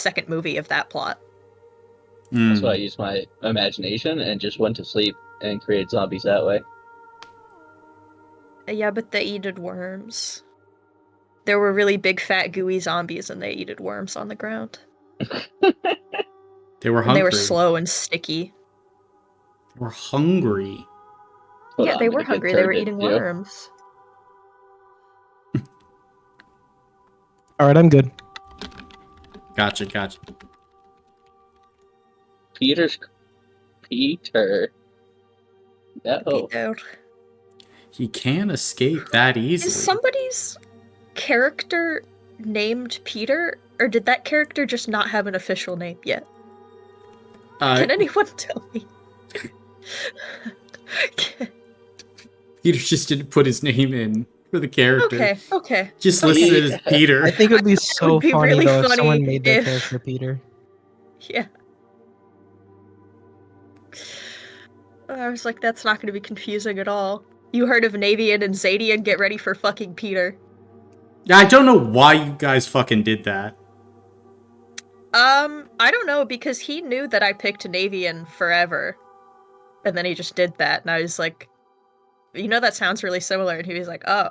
second movie of that plot. That's why I used my imagination and just went to sleep and created zombies that way. Yeah, but they eated worms. There were really big, fat, gooey zombies, and they eated worms on the ground. They were hungry. And they were slow and sticky. They were hungry. Yeah, they were hungry. They were eating worms. Alright, I'm good. Gotcha. Peter. No. Peter. He can't escape that easily. Is somebody's character named Peter, or did that character just not have an official name yet? Can anyone tell me? Peter just didn't put his name in for the character. Okay. Just listed it as Peter. I think it would be so would be funny really though if funny someone made that if- character Peter. Yeah. I was like, that's not going to be confusing at all. You heard of Navian and Zadian, get ready for fucking Peter. Yeah, I don't know why you guys fucking did that. I don't know, because he knew that I picked Navian forever. And then he just did that, and I was like, you know, that sounds really similar. And he was like, oh.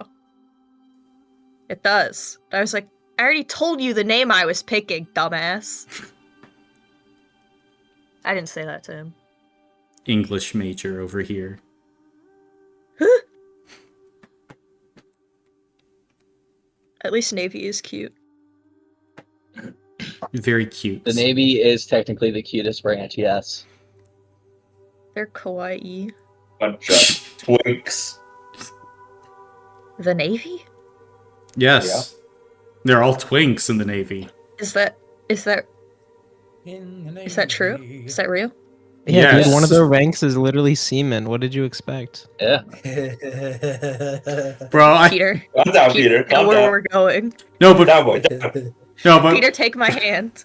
It does. I was like, I already told you the name I was picking, dumbass. I didn't say that to him. English major over here. At least Navy is cute. Very cute. The Navy is technically the cutest branch, yes. They're kawaii. Bunch of twinks. The Navy? Yes. Yeah. They're all twinks in the Navy. Is that true? Is that real? Yeah, Yes. dude, one of their ranks is literally seaman. What did you expect? Yeah. Bro, Peter. Calm down, Peter. Know Calm where down. we're going. No, but Down, boy. Down. no, but Peter, take my hand.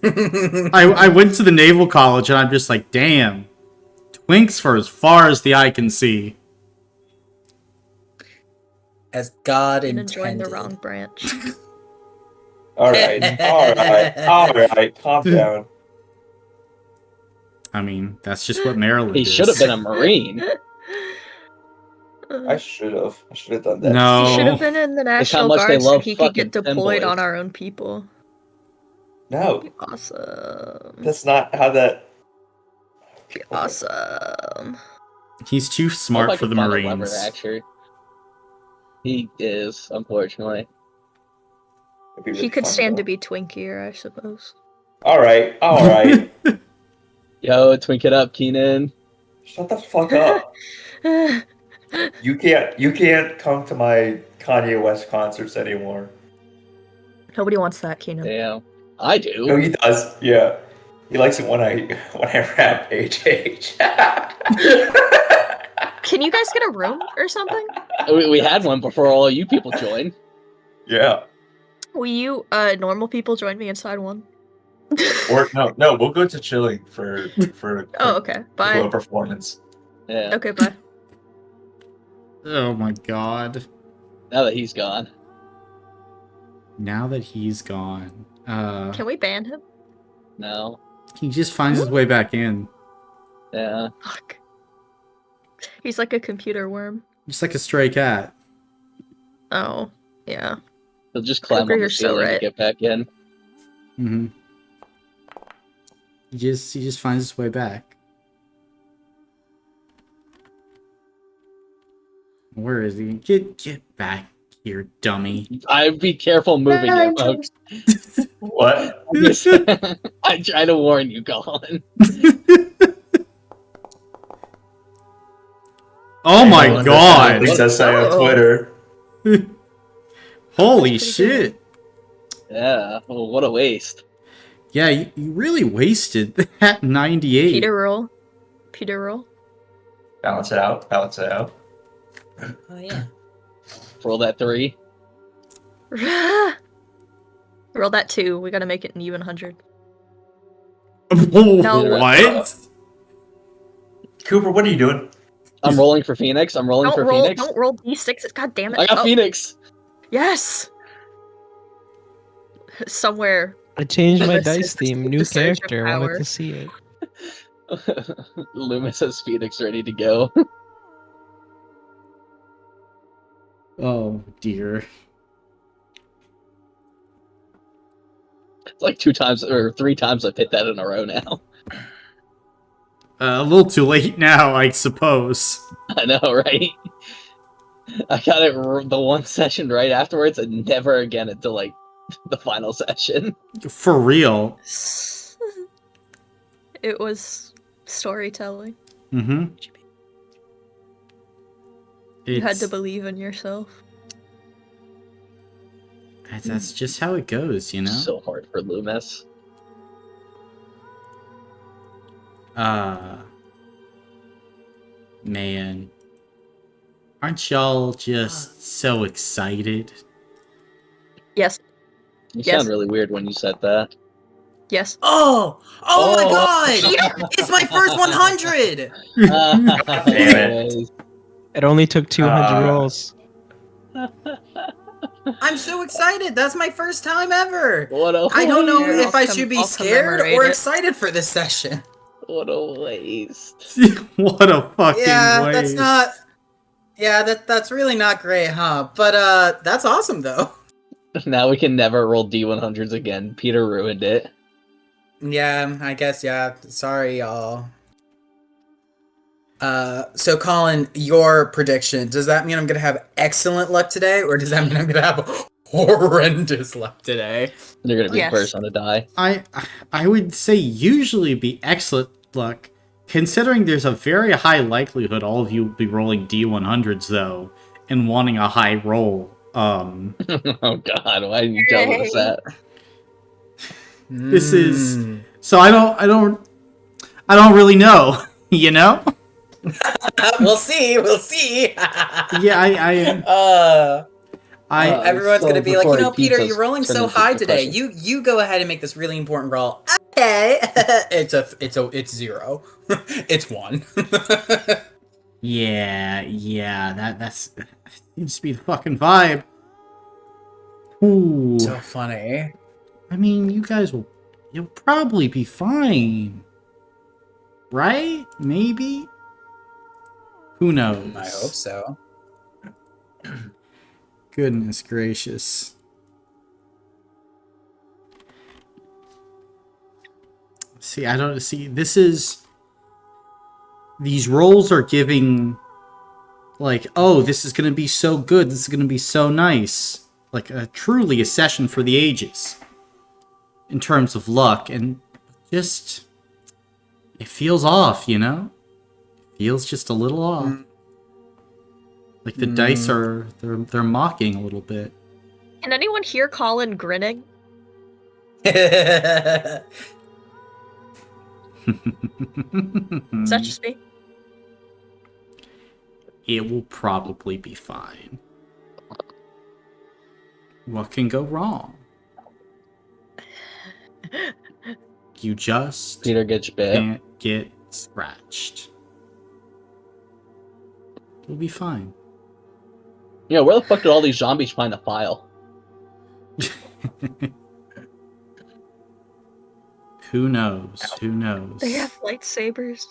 I went to the naval college and I'm just like, damn, twinks for as far as the eye can see. As God And intended. join the wrong branch. All right. Calm down. I mean, that's just what Maryland He is. should have been a Marine. I should have done that. No. He should have been in the National much they Guard so love he could get fucking deployed femboys. on our own people. No, Awesome. that's not how that. Awesome. He's too I hope smart I for can the find a Marines. lever, actually. He is, unfortunately. It'd be He really could fun, stand though. to be Twinkier, I suppose. All right. Yo, twink it up, Keenan. Shut the fuck up. You can't come to my Kanye West concerts anymore. Nobody wants that, Keenan. Damn. I No, do. he does. Yeah, he likes it when I rap HH. Can you guys get a room or something? We had one before all you people joined. Yeah. Will you, normal people join me inside one? Or no, we'll go to chilling for Oh, okay. Bye. a performance. Yeah. Okay, bye. Oh my god. Now that he's gone. Now that he's gone. Can we ban him? No. He just finds his way back in. Yeah. Fuck. He's like a computer worm. Just like a stray cat. Oh, yeah. He'll just climb Cooper, on the you're so ceiling right. to get back in. Mm-hmm. He just finds his way back. Where is he? Get back here, dummy. I'd be careful moving I'm it, folks. What? I try to warn you, Colin. Oh my At god! least I say on Oh. Twitter. Holy That's pretty shit! Yeah. Well, what a waste. Yeah, you really wasted that 98. Peter roll. Peter roll. Balance it out. Oh yeah. Roll that 3. Roll that 2. We gotta make it an even 100. Oh, what? Cooper, what are you doing? I'm rolling for Phoenix. I'm rolling for Phoenix. Don't roll d6. God damn it. I got Oh, Phoenix. yes! Somewhere I changed my This dice is the theme. New surge of character. I wanted power. to see it. Loomis has Phoenix ready to go. Oh dear. It's like 2 times or 3 times I've hit that in a row now. A little too late now, I suppose. I know, right? I got it the one session right afterwards, and never again until like the final session. For real. It was storytelling. Mm-hmm. You had to believe in yourself. That's just how it goes, you know? So hard for Loomis. Man. Aren't y'all just so excited? Yes. You Yes. sound really weird when you said that. Yes. Oh my Oh. god! It's my first 100! Damn it. It only took 200 rolls. I'm so excited. That's my first time ever. What a I don't know waste. if I should be I'll scared commemorate or it. excited for this session. What a waste. What a fucking Yeah, waste. that's not. Yeah, that's really not great, huh? But that's awesome though. Now we can never roll D100s again. Peter ruined it. Yeah, I guess. Yeah, sorry, y'all. So Colin, your prediction, does that mean I'm gonna have excellent luck today, or does that mean I'm gonna have horrendous luck today? You're gonna be Yes. the first one to die. I would say usually be excellent luck, considering there's a very high likelihood all of you will be rolling D100s though, and wanting a high roll. Oh god, why didn't you tell us that? This is so I don't really know, you know? We'll see. We'll see. Yeah, Everyone's gonna be like, before he Peter, keeps you're us rolling turning so into high today. depression. You go ahead and make this really important roll. Okay, it's 0. It's 1. yeah, that's seems to be the fucking vibe. Ooh. So funny. I mean, you'll probably be fine. Right? Maybe? Who knows? I hope so. Goodness gracious. See, I don't see. These rolls are giving, like, oh, this is going to be so good. This is going to be so nice. Like, truly a session for the ages. In terms of luck. And just, it feels off, you know? It feels just a little off. Like the dice are, they're mocking a little bit. Can anyone hear Colin grinning? Is that just me? It will probably be fine. What can go wrong? You just Peter gets bit. can't get scratched. It'll be fine. Yeah, where the fuck did all these zombies find the file? Who knows? Who knows? They have lightsabers.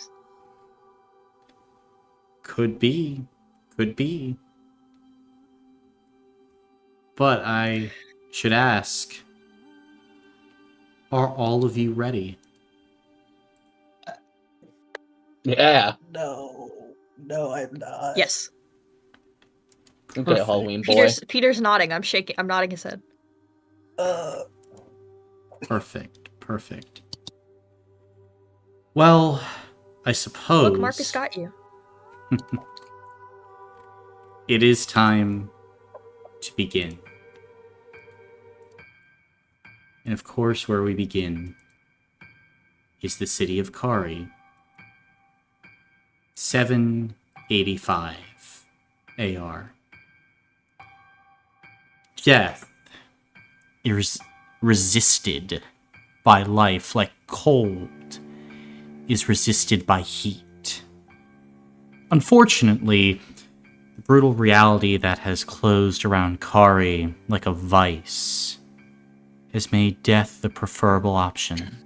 Could be. Could be. But I should ask, are all of you ready? Yeah. No, I'm not. Yes. Okay, Perfect. Halloween boy. Peter's nodding. I'm nodding his head. Perfect. Well, I suppose... Look, Marcus got you. It is time to begin. And of course, where we begin is the city of Khari. 785 AR. Death is resisted by life like cold is resisted by heat. Unfortunately, the brutal reality that has closed around Khari like a vice has made death the preferable option.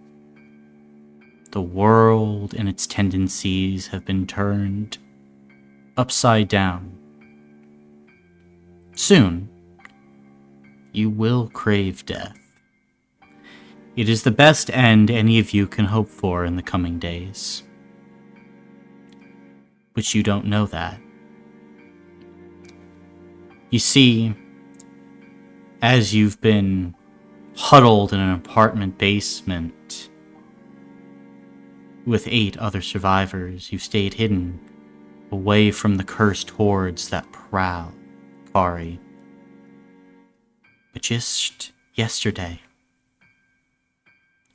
The world and its tendencies have been turned upside down. Soon, you will crave death. It is the best end any of you can hope for in the coming days. But you don't know that. You see, as you've been huddled in an apartment basement with 8 other survivors, you've stayed hidden away from the cursed hordes that prowl Khari. But just yesterday,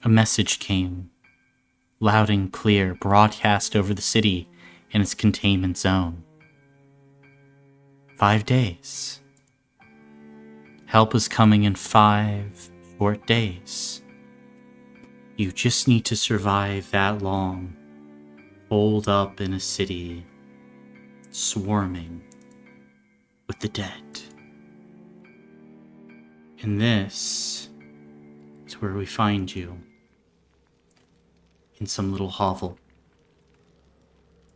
a message came, loud and clear, broadcast over the city and its containment zone. 5 days. Help is coming in 5 short days. You just need to survive that long, holed up in a city, swarming with the dead. And this is where we find you, in some little hovel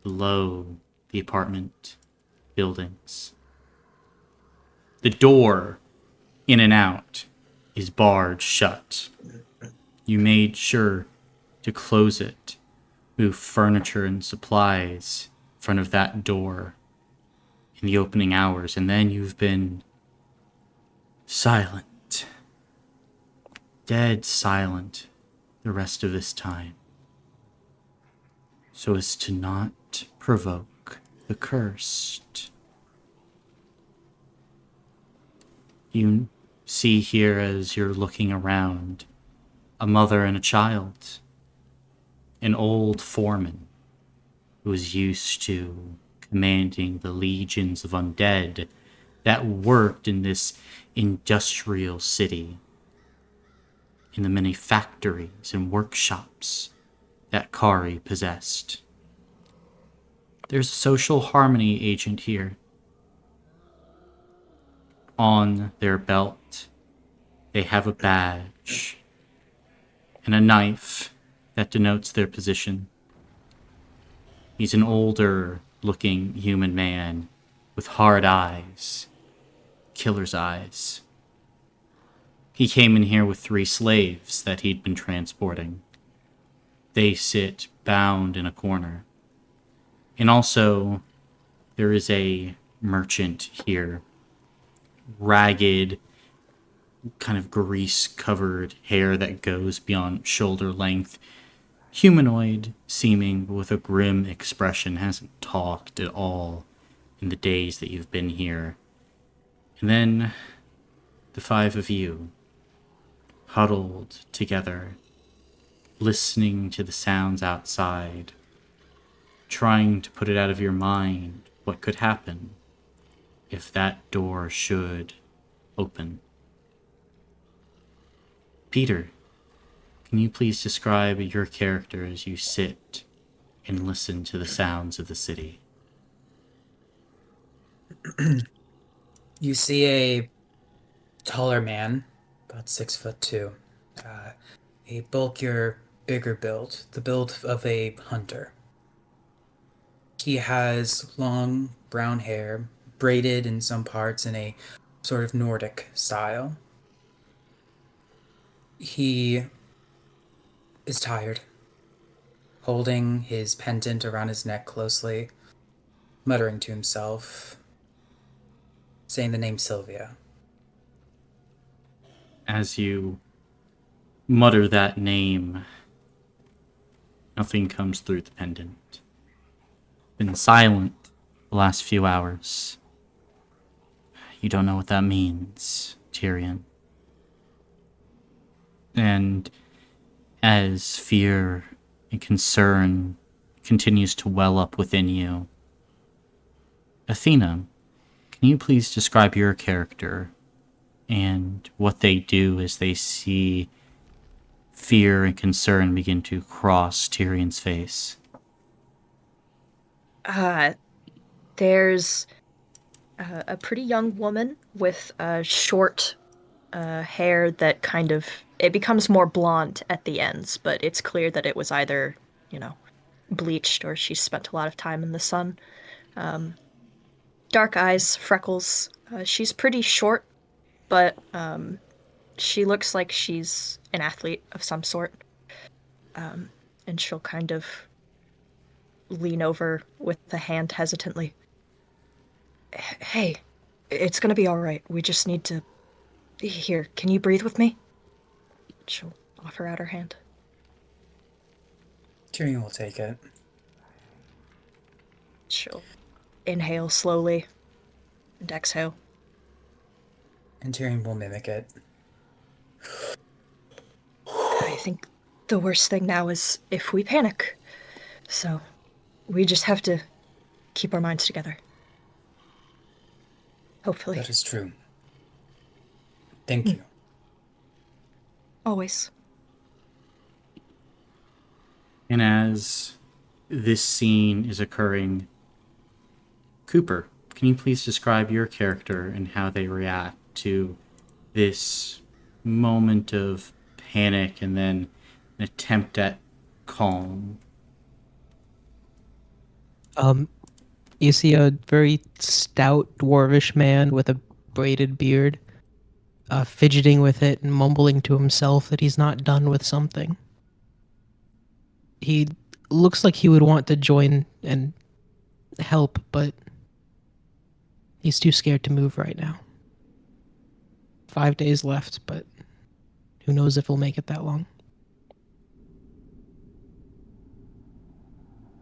below the apartment buildings. The door in and out is barred shut. You made sure to close it, move furniture and supplies in front of that door in the opening hours, and then you've been silent, dead silent the rest of this time, so as to not provoke the cursed. You see here, as you're looking around, a mother and a child, an old foreman who is used to commanding the legions of undead that worked in this industrial city, in the many factories and workshops that Khari possessed. There's a social harmony agent here. On their belt, they have a badge and a knife that denotes their position. He's an older-looking human man with hard eyes, killer's eyes. He came in here with 3 slaves that he'd been transporting. They sit bound in a corner. And also, there is a merchant here, ragged, kind of grease-covered hair that goes beyond shoulder length, humanoid seeming, but with a grim expression, hasn't talked at all in the days that you've been here. And then the 5 of you, huddled together, listening to the sounds outside, trying to put it out of your mind what could happen if that door should open. Peter, can you please describe your character as you sit and listen to the sounds of the city? You see a taller man, about 6'2", a bulkier, bigger build, the build of a hunter. He has long brown hair, braided in some parts in a sort of Nordic style. He is tired, holding his pendant around his neck closely, muttering to himself, saying the name Sylvia. As you mutter that name, nothing comes through the pendant. Been silent the last few hours. You don't know what that means, Tyrion. And as fear and concern continues to well up within you, Athena, can you please describe your character and what they do as they see fear and concern begin to cross Tyrion's face? There's a pretty young woman with short hair that kind of it becomes more blonde at the ends, but it's clear that it was either, you know, bleached or she spent a lot of time in the sun. Dark eyes, freckles. She's pretty short, but she looks like she's an athlete of some sort. And she'll kind of lean over with the hand hesitantly. Hey, it's gonna be all right. We just need to. Here, can you breathe with me? She'll offer out her hand. Tyrion will take it. She'll inhale slowly and exhale. And Tyrion will mimic it. I think the worst thing now is if we panic. So, we just have to keep our minds together. Hopefully. That is true. Thank you. Always. And as this scene is occurring, Cooper, can you please describe your character and how they react to this moment of panic and then an attempt at calm? You see a very stout dwarvish man with a braided beard, fidgeting with it and mumbling to himself that he's not done with something. He looks like he would want to join and help, but he's too scared to move right now. 5 days left, but who knows if we'll make it that long.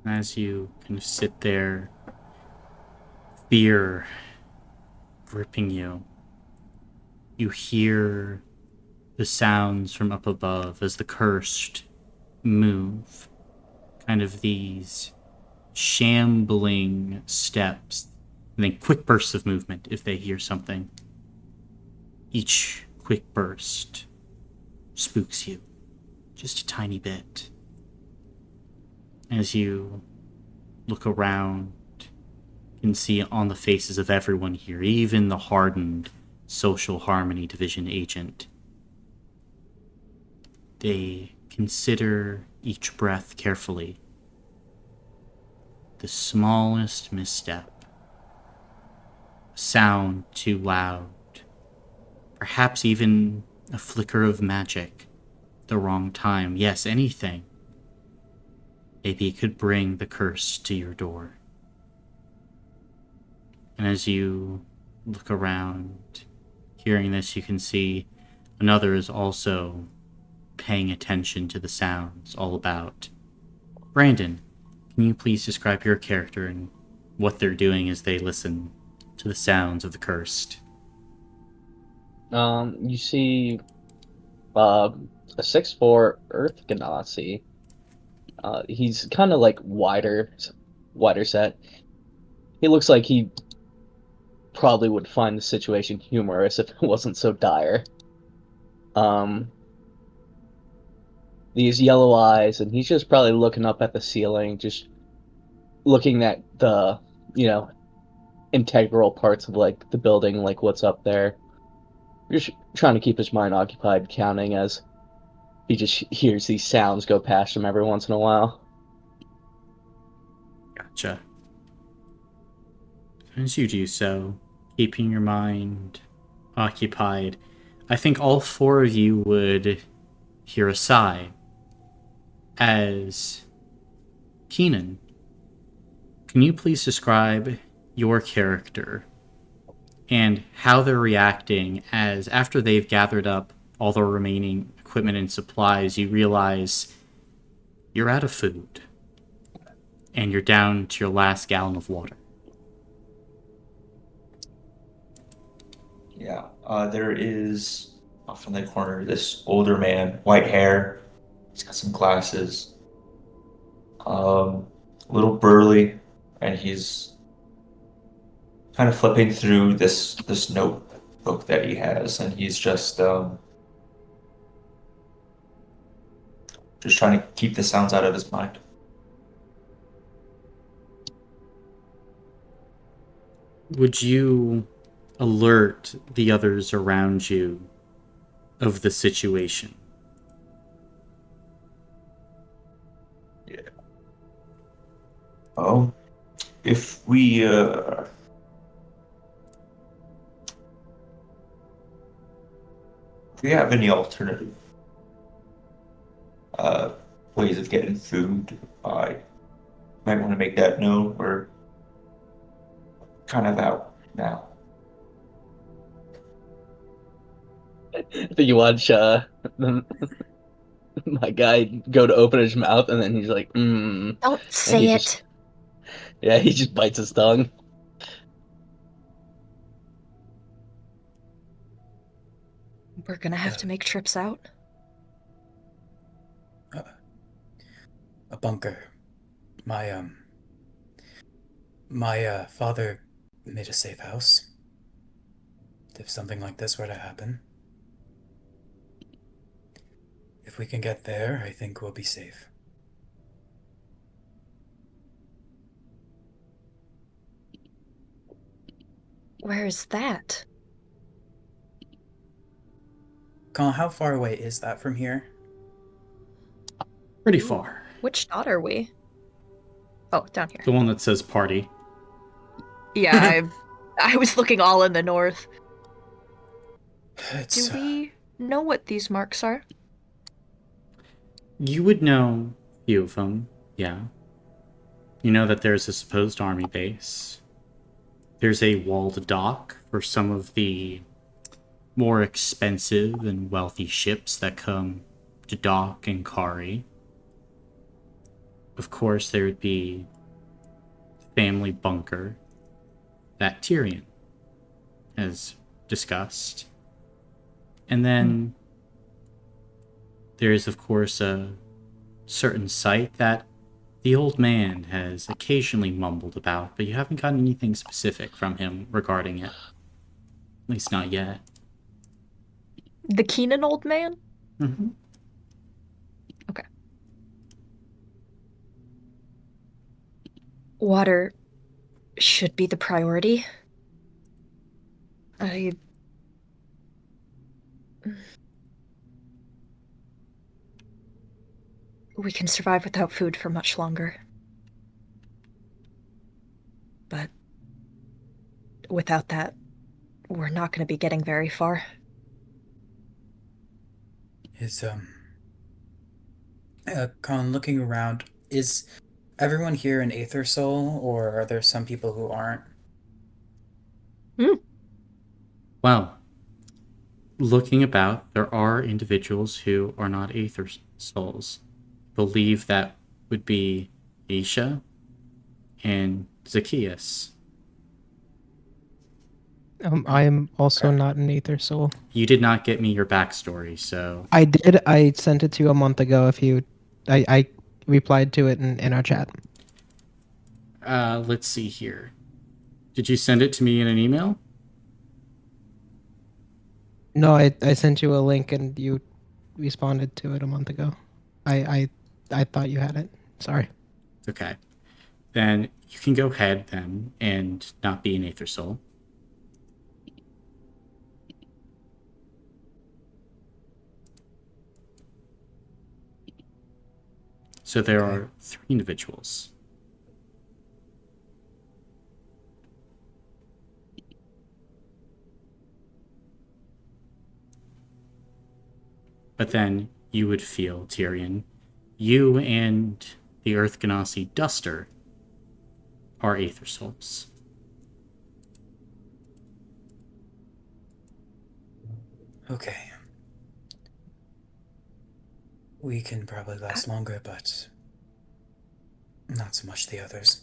As you kind of sit there, fear gripping you, you hear the sounds from up above as the cursed move. Kind of these shambling steps, and then quick bursts of movement if they hear something. Each quick burst spooks you just a tiny bit. As you look around, you can see on the faces of everyone here, even the hardened social harmony division agent, they consider each breath carefully. The smallest misstep, a sound too loud, perhaps even a flicker of magic, the wrong time, yes, anything. Maybe it could bring the curse to your door. And as you look around, hearing this, you can see another is also paying attention to the sounds all about. Brandon, can you please describe your character and what they're doing as they listen to the sounds of the cursed? You see a 6'4" Earth Ganassi. He's kind of like wider set. He looks like he probably would find the situation humorous if it wasn't so dire. These yellow eyes, and he's just probably looking up at the ceiling, just looking at the, integral parts of like the building, like what's up there. Just trying to keep his mind occupied, counting as he just hears these sounds go past him every once in a while. Gotcha. As you do so, keeping your mind occupied, I think all four of you would hear a sigh as Keenan, can you please describe your character and how they're reacting as after they've gathered up all the remaining equipment and supplies, you realize you're out of food and you're down to your last gallon of water. Yeah, there is off in the corner this older man, white hair. He's got some glasses, a little burly, and he's kind of flipping through this notebook that he has, and he's just trying to keep the sounds out of his mind. Would you alert the others around you of the situation. Yeah. Oh, if we have any alternative uh ways of getting food, I might want to make that known. We're kind of out now. I think you watch my guy go to open his mouth and then he's like, Don't and he say just it. yeah, he just bites his tongue. We're gonna have to make trips out. Uh, a bunker. My father made a safe house. If something like this were to happen, if we can get there, I think we'll be safe. Where is that? Colin, how far away is that from here? Pretty Ooh, far. which dot are we? Oh, down here. The one that says party. Yeah, I was looking all in the north. Do It's we know what these marks are? You would know a few of them, yeah. You know that there's a supposed army base. There's a walled dock for some of the more expensive and wealthy ships that come to dock in Khari. Of course, there would be the family bunker that Tyrion has discussed. And then there is, of course, a certain site that the old man has occasionally mumbled about, but you haven't gotten anything specific from him regarding it. At least not yet. The Keenan old man? Mm-hmm. Okay. Water should be the priority. I. We can survive without food for much longer. But without that, we're not going to be getting very far. is Colin, looking around, is everyone here an Aether Soul, or are there some people who aren't? Hmm. Well, looking about, there are individuals who are not Aether Souls. Believe that would be Aisha and Zacchaeus. I am also Okay. not an Aether Soul. You did not get me your backstory, so I did. I sent it to you a month ago. If you, I replied to it in our chat. let's see here. Did you send it to me in an email? No, I sent you a link and you responded to it a month ago. I thought you had it. Sorry. Okay. Then you can go ahead then and not be an Aether Soul. So there Okay. are 3 individuals. But then you would feel, Tyrion, you and the Earth Ganassi Duster are Aether Souls. Okay. We can probably last longer, but not so much the others.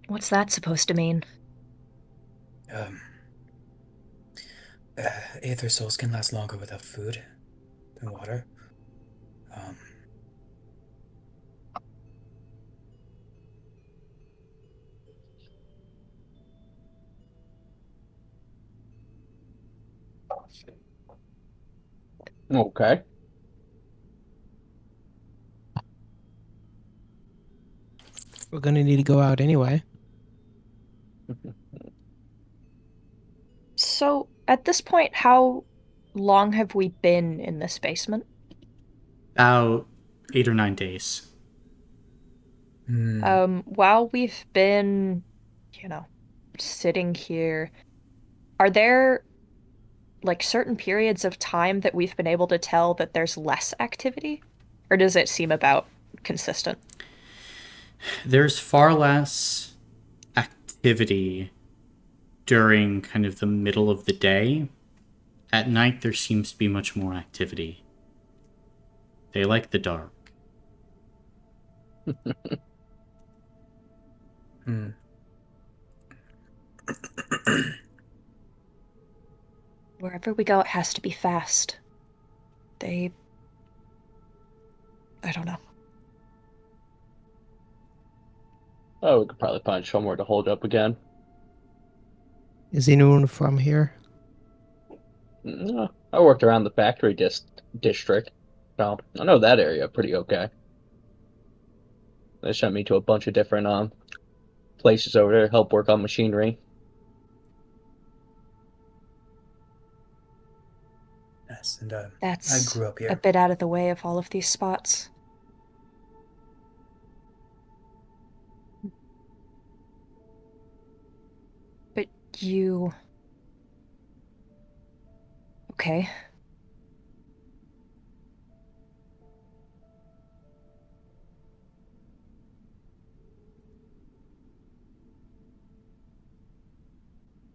What's that supposed to mean? Um, Aether Souls can last longer without food than water. Um, Okay. We're gonna need to go out anyway. So, at this point, how long have we been in this basement? About 8 or 9 days. Hmm. While we've been, you know, sitting here, are there like certain periods of time that we've been able to tell that there's less activity? Or does it seem about consistent? There's far less activity during kind of the middle of the day. At night, there seems to be much more activity. They like the dark. Hmm. Wherever we go, it has to be fast. They, I don't know. Oh, we could probably find somewhere to hold up again. Is anyone from here? No, I worked around the factory district. So I know that area pretty okay. They sent me to a bunch of different places over there to help work on machinery. Yes, and I That's grew up a here. bit out of the way of all of these spots. But you, okay.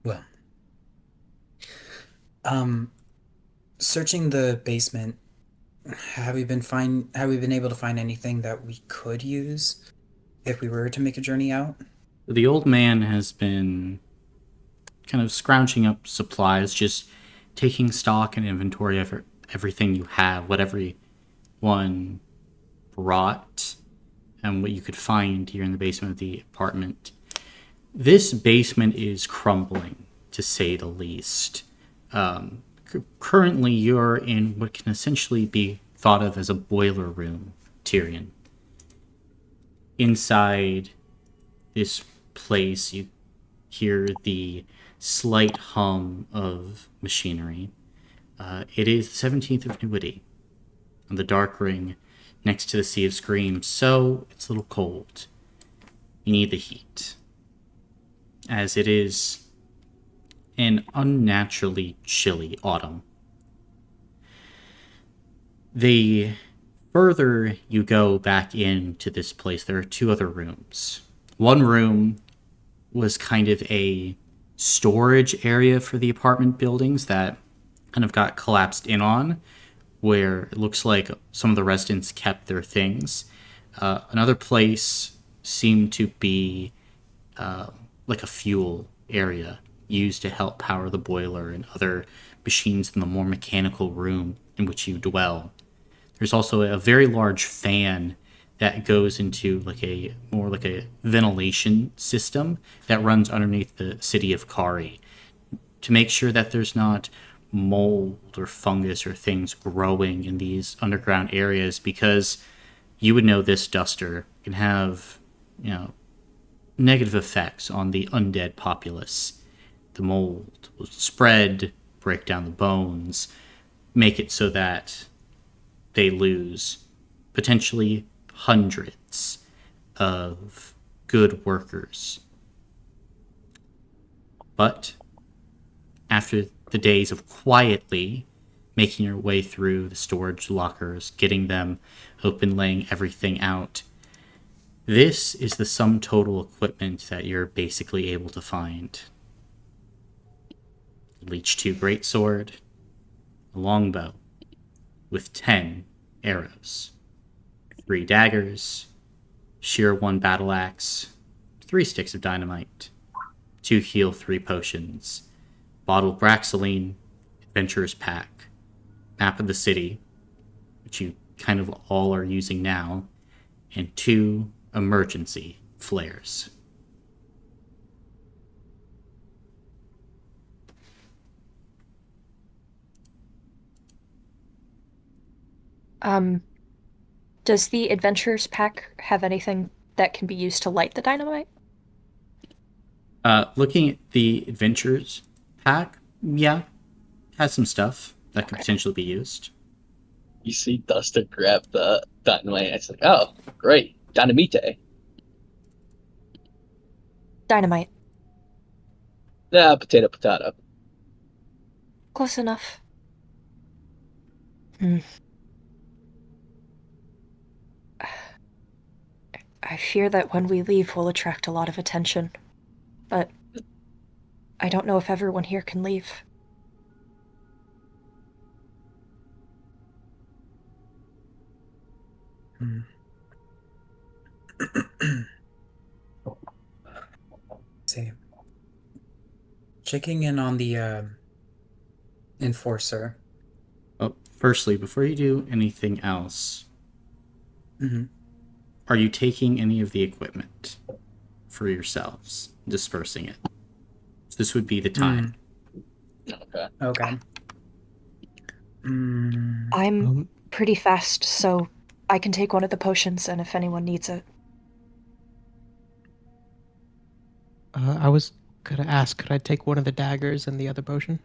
Well, um, searching the basement, have we been able to find anything that we could use if we were to make a journey out? The old man has been kind of scrounging up supplies, just taking stock and inventory of everything you have, what everyone brought, and what you could find here in the basement of the apartment. This basement is crumbling, to say the least. Currently, you're in what can essentially be thought of as a boiler room, Tyrion. Inside this place, you hear the slight hum of machinery. It is the 17th of Newity on the dark ring next to the Sea of Screams, so it's a little cold. You need the heat, as it is an unnaturally chilly autumn. The further you go back into this place, there are two other rooms. One room was kind of a storage area for the apartment buildings that kind of got collapsed in on, where it looks like some of the residents kept their things. Another place seemed to be like a fuel area used to help power the boiler and other machines in the more mechanical room in which you dwell. There's also a very large fan that goes into like a more like a ventilation system that runs underneath the city of Khari to make sure that there's not mold or fungus or things growing in these underground areas, because you would know this duster can have, negative effects on the undead populace. The mold will spread, break down the bones, make it so that they lose potentially hundreds of good workers. But after the days of quietly making your way through the storage lockers, getting them open, laying everything out, this is the sum total equipment that you're basically able to find. Leech 2 greatsword, a longbow with 10 arrows, 3 daggers, shear 1 battle axe, 3 sticks of dynamite, 2 heal 3 potions, bottle of Braxoline, adventurer's pack, map of the city, which you kind of all are using now, and 2 emergency flares. Um, does the adventurer's pack have anything that can be used to light the dynamite? Looking at the adventures pack, Yeah, has some stuff that could Okay. potentially be used. You see Dustin grab the dynamite. It's like, oh, great, dynamite. Dynamite. Yeah, potato, potato. Close enough. Hmm. I fear that when we leave, we'll attract a lot of attention. But I don't know if everyone here can leave. Hmm. See, checking in on the enforcer. Oh, firstly, before you do anything else, Hmm. are you taking any of the equipment for yourselves, dispersing it? This would be the time. Mm, Okay. okay. Mm, I'm Um, pretty fast, so I can take one of the potions, and if anyone needs it. I was gonna ask, could I take one of the daggers and the other potion?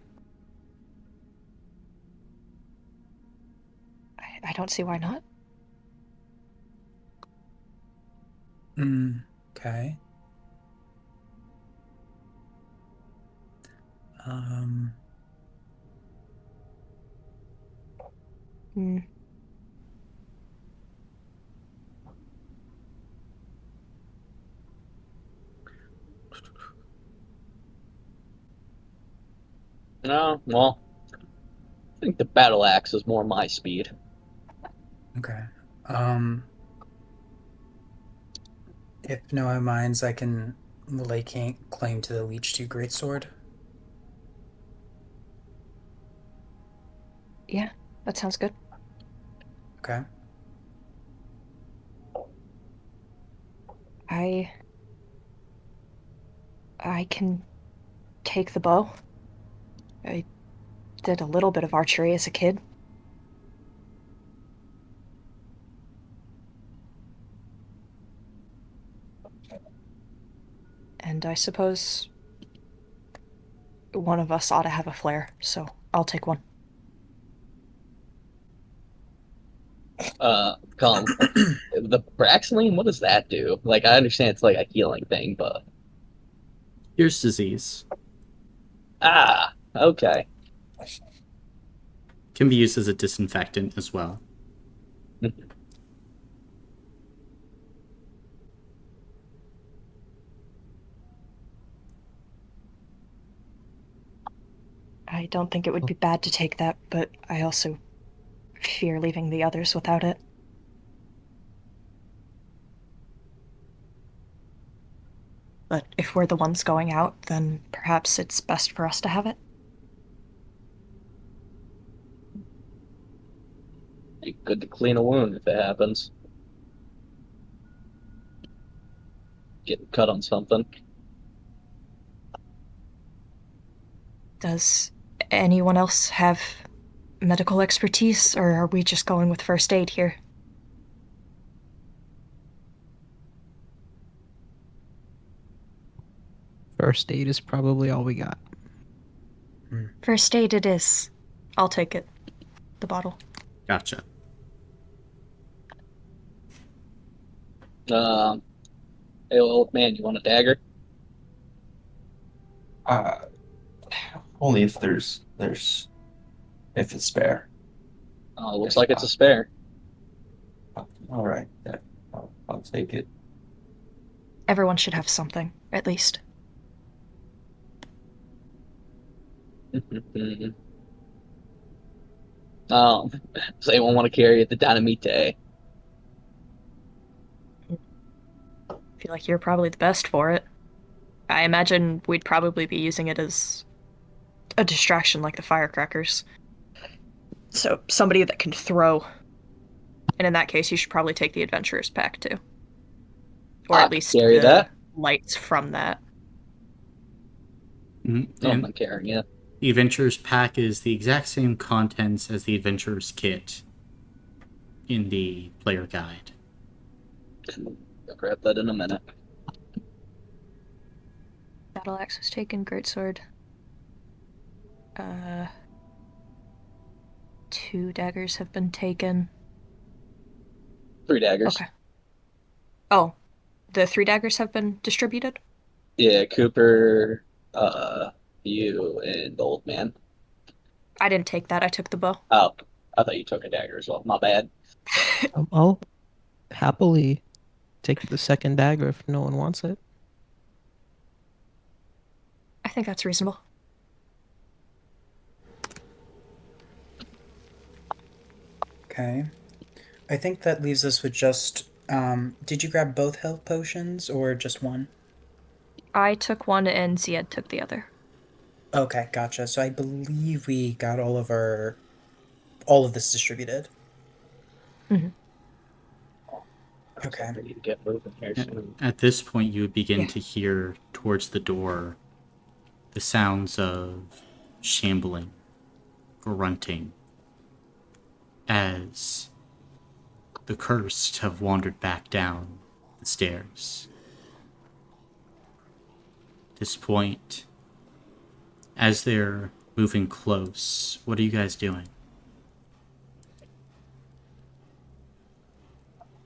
I don't see why not. okay. Um, Hmm. No, well, I think the battle axe is more my speed. okay. Um, if no one minds, I can lay claim to the Leech 2 Greatsword. Yeah, that sounds good. Okay. I I can take the bow. I did a little bit of archery as a kid. And I suppose one of us ought to have a flare, so I'll take one. Colin, the Braxline, what does that do? Like, I understand it's like a healing thing, but Here's disease. Okay. Can be used as a disinfectant as well. I don't think it would be bad to take that, but I also fear leaving the others without it. But if we're the ones going out, then perhaps it's best for us to have it. Good to clean a wound if it happens. Getting cut on something. Does anyone else have medical expertise, or are we just going with first aid here? First aid is probably all we got. Hmm. First aid it is. I'll take it. The bottle. Gotcha. Um, hey, old man, you want a dagger? Uh, only if if it's spare. Looks If like it's a not, spare. all right. Yeah, I'll take it. Everyone should have something, at least. Um, does anyone want to carry the dynamite? I feel like you're probably the best for it. I imagine we'd probably be using it as a distraction like the firecrackers. So, somebody that can throw. And in that case, you should probably take the adventurer's pack too. Or I at could least carry the that. lights from that. No, I'm And not carrying it. the Adventurer's Pack is the exact same contents as the Adventurer's Kit in the player guide. I'll grab that in a minute. Battle axe was taken, greatsword. 2 daggers have been taken. 3 daggers. Okay. Oh, the 3 daggers have been distributed? Yeah, Cooper, you, and the old man. I didn't take that, I took the bow. Oh, I thought you took a dagger as well. My bad. I'll happily take the second dagger if no one wants it. I think that's reasonable. Okay. I think that leaves us with just. Did you grab both health potions or just one? I took one and Ziad took the other. Okay, gotcha. So I believe we got all of this distributed. Mhm. Okay. I need to get moving here At, soon. at this point, you would begin Yeah. to hear towards the door the sounds of shambling, grunting, as the cursed have wandered back down the stairs. At this point, as they're moving close, what are you guys doing?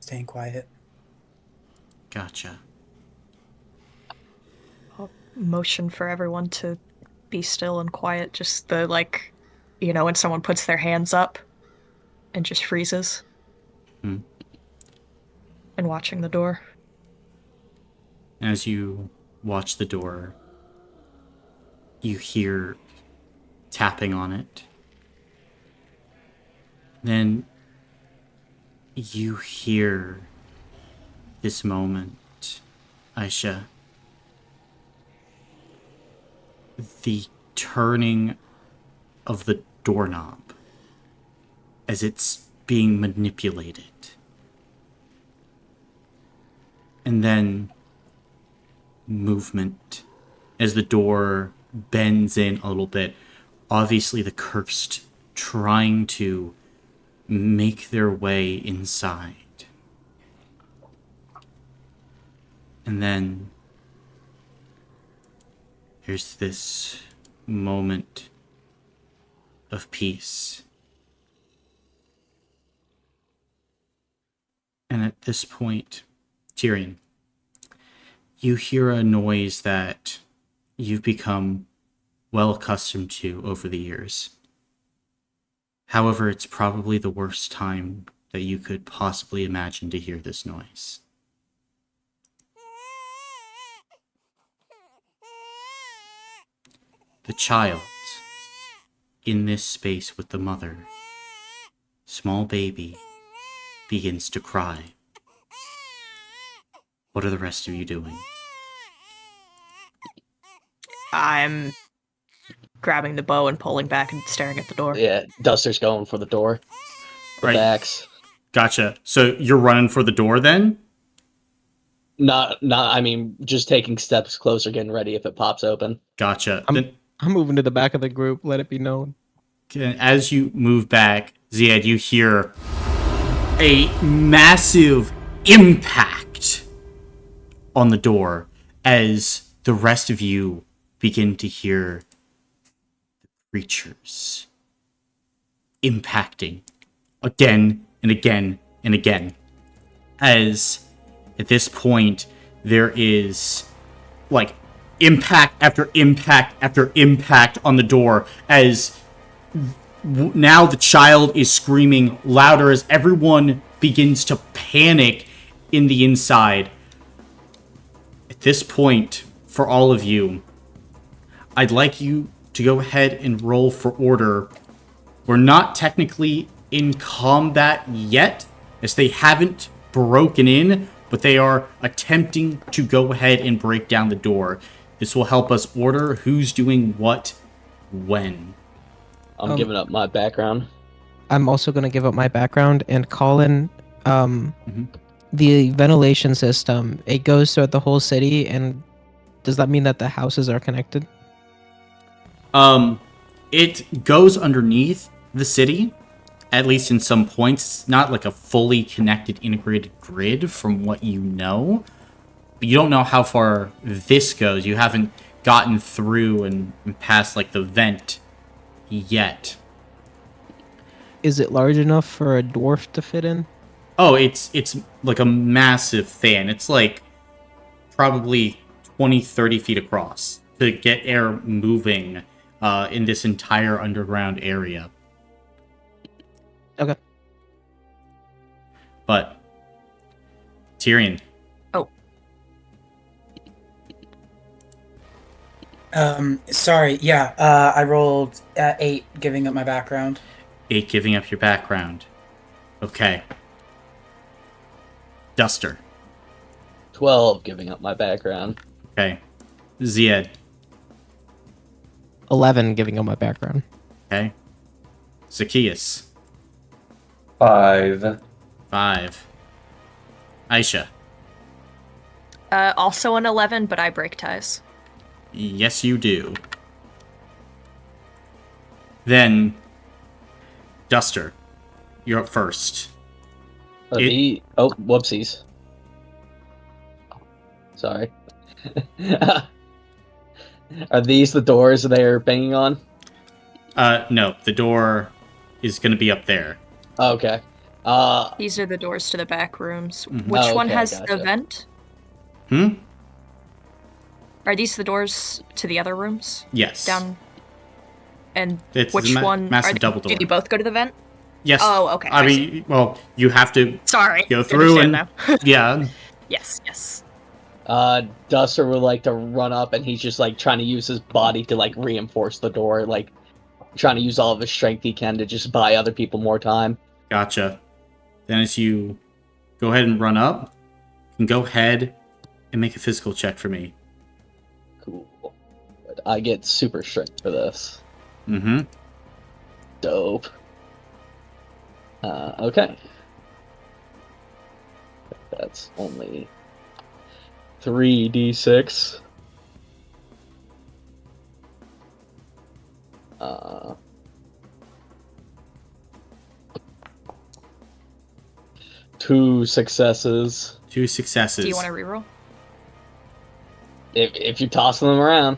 Staying quiet. Gotcha. I'll motion for everyone to be still and quiet. Just the, like, when someone puts their hands up and just freezes. Hmm. And watching the door. As you watch the door, you hear tapping on it. Then you hear this moment, Aisha. The turning of the doorknob as it's being manipulated. And then movement as the door bends in a little bit. Obviously, the cursed trying to make their way inside. And then there's this moment of peace. And at this point, Tyrion, you hear a noise that you've become well accustomed to over the years. However, it's probably the worst time that you could possibly imagine to hear this noise. The child in this space with the mother, small baby, begins to cry. What are the rest of you doing? I'm grabbing the bow and pulling back and staring at the door. Yeah, Duster's going for the door. With Right. the axe. Gotcha. So you're running for the door then? I mean, just taking steps closer, getting ready if it pops open. Gotcha. I'm moving to the back of the group. Let it be known. As you move back, Ziad, you hear a massive impact on the door as the rest of you begin to hear the creatures impacting again and again and again. As at this point, there is like impact after impact after impact on the door as now the child is screaming louder as everyone begins to panic in the inside. At this point, for all of you, I'd like you to go ahead and roll for order. We're not technically in combat yet, as they haven't broken in, but they are attempting to go ahead and break down the door. This will help us order who's doing what when. I'm giving up my background. I'm also going to give up my background and call in Mhm. the ventilation system. It goes throughout the whole city, and does that mean that the houses are connected? It goes underneath the city, at least in some points. It's not like a fully connected, integrated grid from what you know. But you don't know how far this goes. You haven't gotten through and past like the vent yet. Is it large enough for a dwarf to fit in? Oh, it's like a massive fan. It's like probably 20, 30 feet across to get air moving in this entire underground area. Okay. But Tyrion, Oh, Sorry. Yeah. I rolled 8, giving up my background. 8 giving up your background. Okay. Duster. 12 giving up my background. Okay. Zied. 11 giving up my background. Okay. Zacchaeus. 5. 5. Aisha. also an 11, but I break ties. Yes, you do. Then, Duster, you're up first. Oh, whoopsies. Sorry. Are these the doors they're banging on? No, the door is going to be up there. Okay. These are the doors to the back rooms. Mhm. Which Oh, one okay, has gotcha. the vent? Are these the doors to the other rooms? Yes. Down. And It's which a one? massive double door. Do they both go to the vent? Yes. Oh, okay, I I mean, well, you have to Sorry. go I through and understand now. yeah. Yes. Duster would like to run up, and he's just like trying to use his body to like reinforce the door, like trying to use all of his strength he can to just buy other people more time. Gotcha. Then as you go ahead and run up, you can go ahead and make a physical check for me. Cool. But I get super strength for this. Mm-hmm. Dope. Okay. That's only 3d6. Two successes. 2 successes. Do you want to reroll? If you're tossing them around.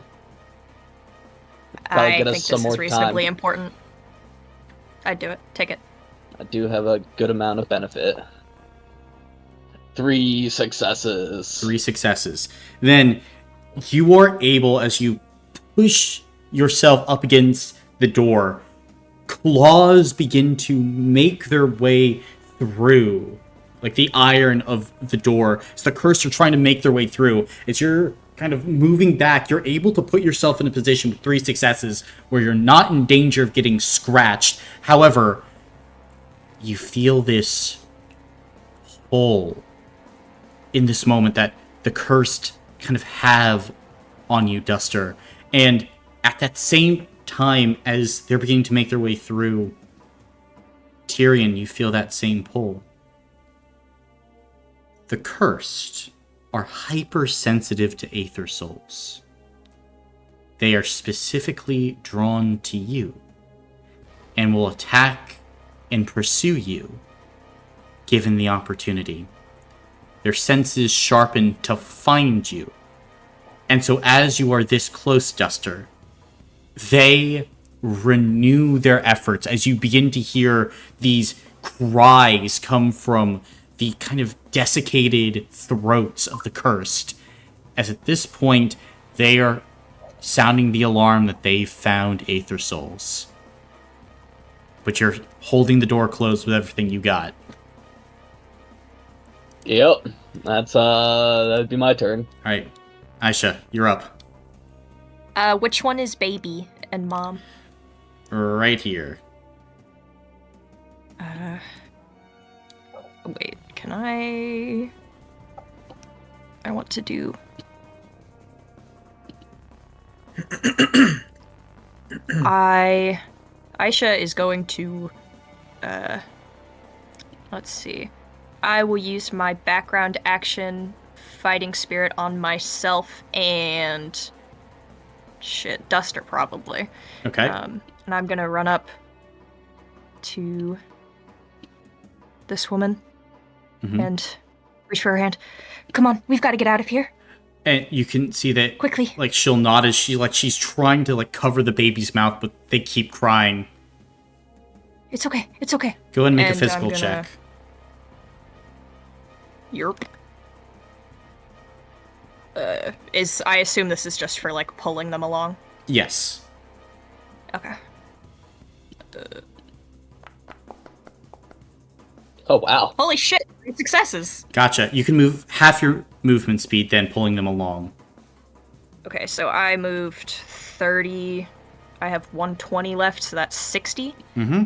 That'll I get us think some this more is reasonably time. important. I'd do it. Take it. I do have a good amount of benefit. 3 successes. 3 successes. Then you are able, as you push yourself up against the door, claws begin to make their way through, like the iron of the door. So the curse are trying to make their way through. As you're kind of moving back, you're able to put yourself in a position with 3 successes where you're not in danger of getting scratched. However, you feel this pull in this moment that the cursed kind of have on you, Duster. And at that same time as they're beginning to make their way through, Tyrion, you feel that same pull. The cursed are hypersensitive to Aether souls. They are specifically drawn to you and will attack and pursue you given the opportunity. Their senses sharpen to find you. And so as you are this close, Duster, they renew their efforts as you begin to hear these cries come from the kind of desiccated throats of the cursed. As at this point, they are sounding the alarm that they've found Aether souls. But you're holding the door closed with everything you got. Yep. That'd be my turn. Alright, Aisha, you're up. Which one is baby and mom? Right here. Wait, can I want to do... Aisha is going to, let's see. I will use my background action fighting spirit on myself and Duster probably. Okay. And I'm gonna run up to this woman and reach for her hand. Come on, we've got to get out of here. And you can see that Quickly. like she'll nod as she's trying to like cover the baby's mouth, but they keep crying. It's okay. It's okay. Go ahead and make a And physical I'm gonna- check. Yerp. I assume this is just for like pulling them along. Yes. Okay. Oh wow. Holy shit! 3 successes. Gotcha. You can move half your movement speed, then pulling them along. Okay, so I moved 30. I have 120 left, so that's 60. Mm-hmm.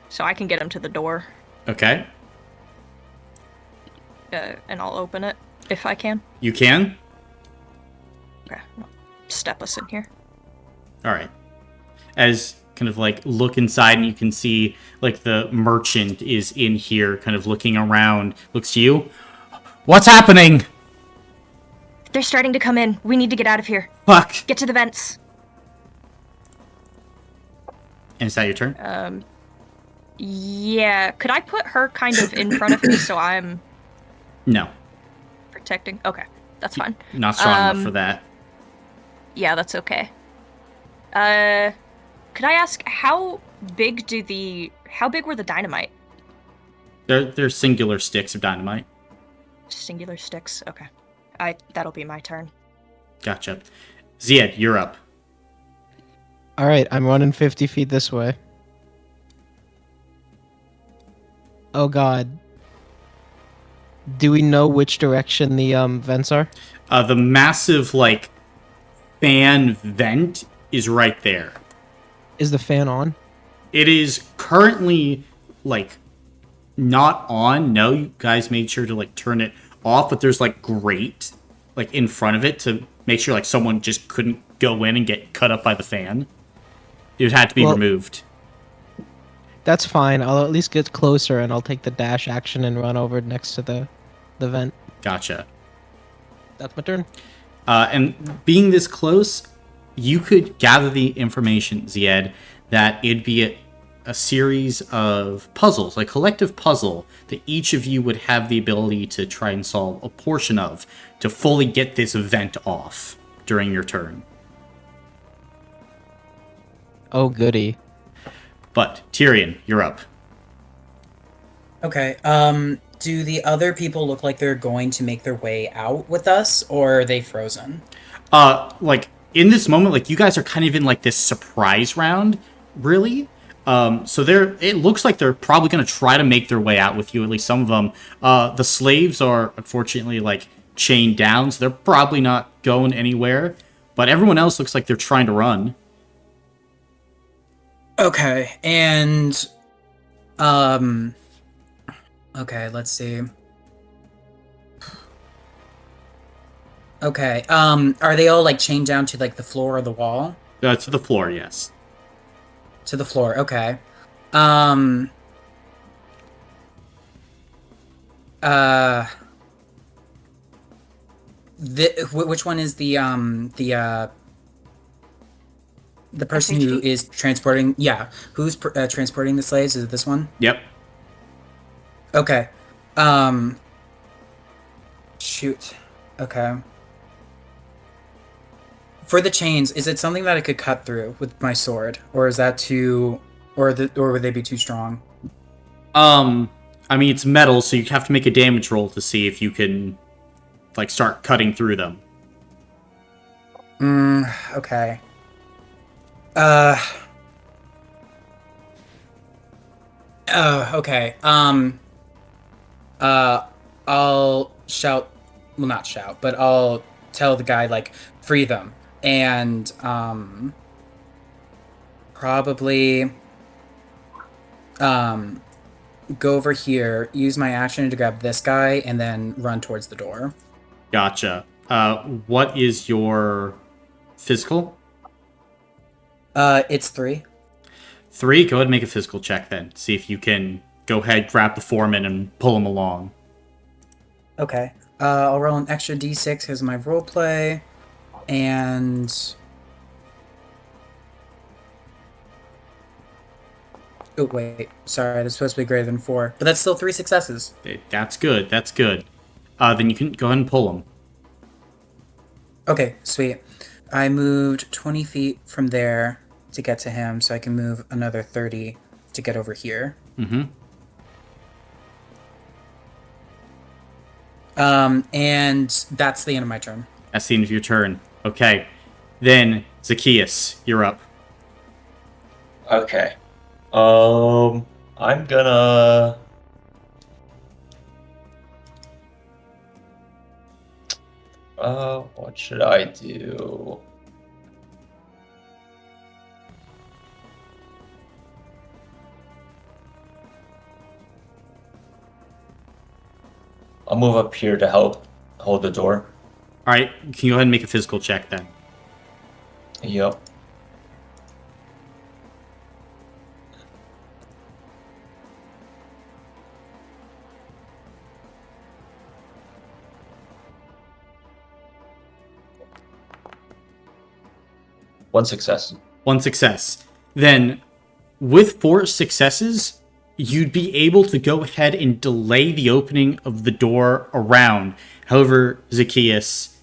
So I can get him to the door, Okay. and I'll open it if I can. You can? Okay, step us in here. Alright. As kind of like look inside and you can see like the merchant is in here kind of looking around, looks to you. What's happening? They're starting to come in. We need to get out of here. Fuck. Get to the vents. And is that your turn? Yeah, could I put her kind of in front of me so I'm No. protecting? Okay, that's fine. Not strong enough for that. Yeah, that's okay. Could I ask how big were the dynamite? They're singular sticks of dynamite. Singular sticks. Okay. That'll be my turn. Gotcha. Ziad, you're up. All right, I'm running 50 feet this way. Oh God. Do we know which direction the vents are? The massive like fan vent is right there. Is the fan on? It is currently like not on. No, you guys made sure to like turn it off, but there's like grate like in front of it to make sure like someone just couldn't go in and get cut up by the fan. It had to be removed. That's fine. I'll at least get closer and I'll take the dash action and run over next to the vent. Gotcha. That's my turn. And being this close, you could gather the information, Ziad, that it'd be a series of puzzles, a collective puzzle that each of you would have the ability to try and solve a portion of to fully get this event off during your turn. Oh, goody. But Tyrion, you're up. Okay. Do the other people look like they're going to make their way out with us, or are they frozen? Like in this moment, like you guys are kind of in like this surprise round, really. So it looks like they're probably going to try to make their way out with you, at least some of them. The slaves are unfortunately like chained down, so they're probably not going anywhere. But everyone else looks like they're trying to run. Okay, and okay, let's see. Okay, are they all like chained down to like the floor or the wall? To the floor, yes. To the floor, okay. Which one is the person who SHD? is transporting? Yeah, who's transporting the slaves? Is it this one? Yep. Okay. Shoot. Okay. For the chains, is it something that I could cut through with my sword, or is that too, or would they be too strong? I mean it's metal, so you have to make a damage roll to see if you can like start cutting through them. Okay. Okay. I'll shout, well, not shout, but I'll tell the guy, like, free them. And, probably, go over here, use my action to grab this guy, and then run towards the door. Gotcha. What is your physical? It's 3. 3? Go ahead and make a physical check then. See if you can go ahead, grab the foreman, and pull him along. Okay. I'll roll an extra d6 as my roleplay, and... Oh, wait. Sorry, that's supposed to be greater than 4. But that's still 3 successes. That's good. That's good. Then you can go ahead and pull him. Okay, sweet. I moved 20 feet from there to get to him, so I can move another 30 to get over here. Mm-hmm. And that's the end of my turn. That's the end of your turn. Okay. Then, Zacchaeus, you're up. Okay. I'm gonna. What should I do? I'll move up here to help hold the door. All right. Can you go ahead and make a physical check then? Yep. One success. One success. Then, with 4 successes, you'd be able to go ahead and delay the opening of the door around. However, Zacchaeus,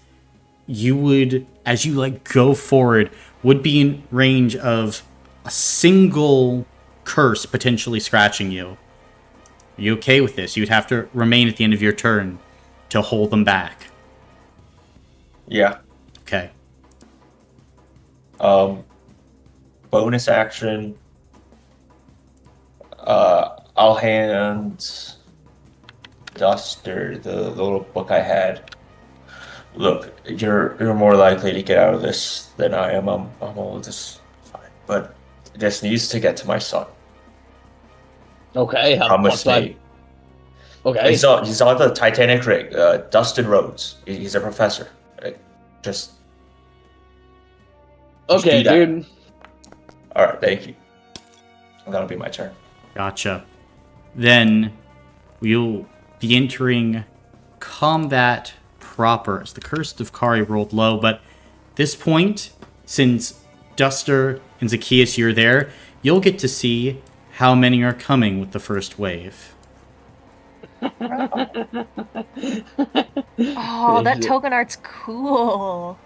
you would, as you go forward, would be in range of a single curse potentially scratching you. Are you okay with this? You'd have to remain at the end of your turn to hold them back. Yeah. Okay. Bonus action. I'll hand Duster the little book I had. Look, you're more likely to get out of this than I am. I'm all this fine, but this needs to get to my son. Okay, how Promise me. Okay. He's on the Titanic rig. Dustin Rhodes. He's a professor. Just Okay, do that. dude. All right, thank you. That'll be my turn. Gotcha. Then we'll be entering combat proper as the Curse of Khari rolled low, but at this point, since Duster and Zacchaeus, you're there, you'll get to see how many are coming with the first wave. Oh, that token art's cool.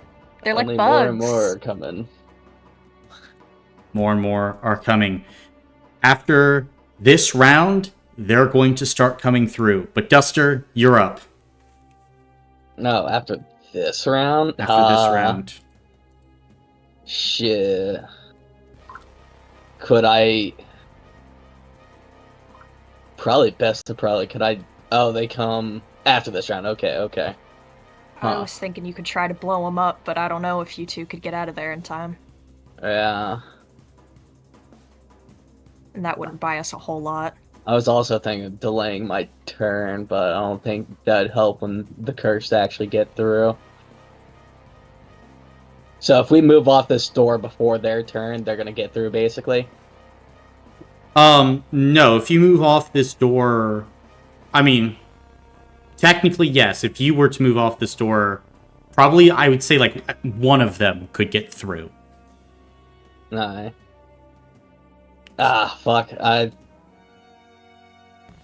They're like Only bugs. more and more are coming. More and more are coming. After this round, they're going to start coming through. But Duster, you're up. No, after this round? After this round. Shit. Could I... Probably best to could I... Oh, they come after this round. Okay. I was thinking you could try to blow them up, but I don't know if you two could get out of there in time. Yeah. And that wouldn't buy us a whole lot. I was also thinking of delaying my turn, but I don't think that'd help when the curse actually get through. So if we move off this door before their turn, they're gonna get through, basically? No, if you move off this door... I mean, technically, yes. If you were to move off this door, probably, I would say, one of them could get through. Nah. Ah, fuck. I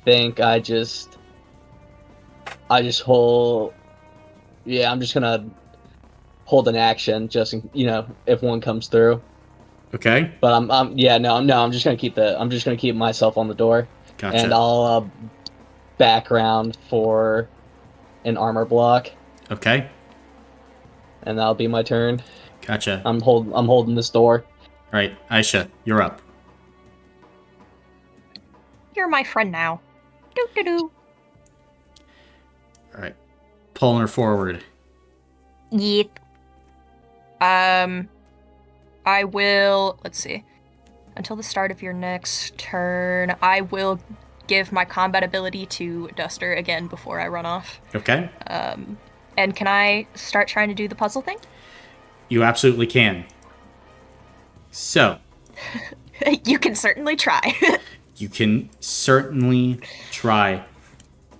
think I just hold... Yeah, I'm just gonna hold an action, just in, if one comes through. Okay. But I'm just gonna keep myself on the door. Gotcha. And I'll background for an armor block. Okay. And that'll be my turn. Gotcha. I'm holding this door. All right, Aisha, you're up. You're my friend now. Doo-doo-doo. All right. Pulling her forward. Yeah. I will, let's see. Until the start of your next turn, I will give my combat ability to Duster again before I run off. Okay. And can I start trying to do the puzzle thing? You absolutely can. So. You can certainly try. You can certainly try.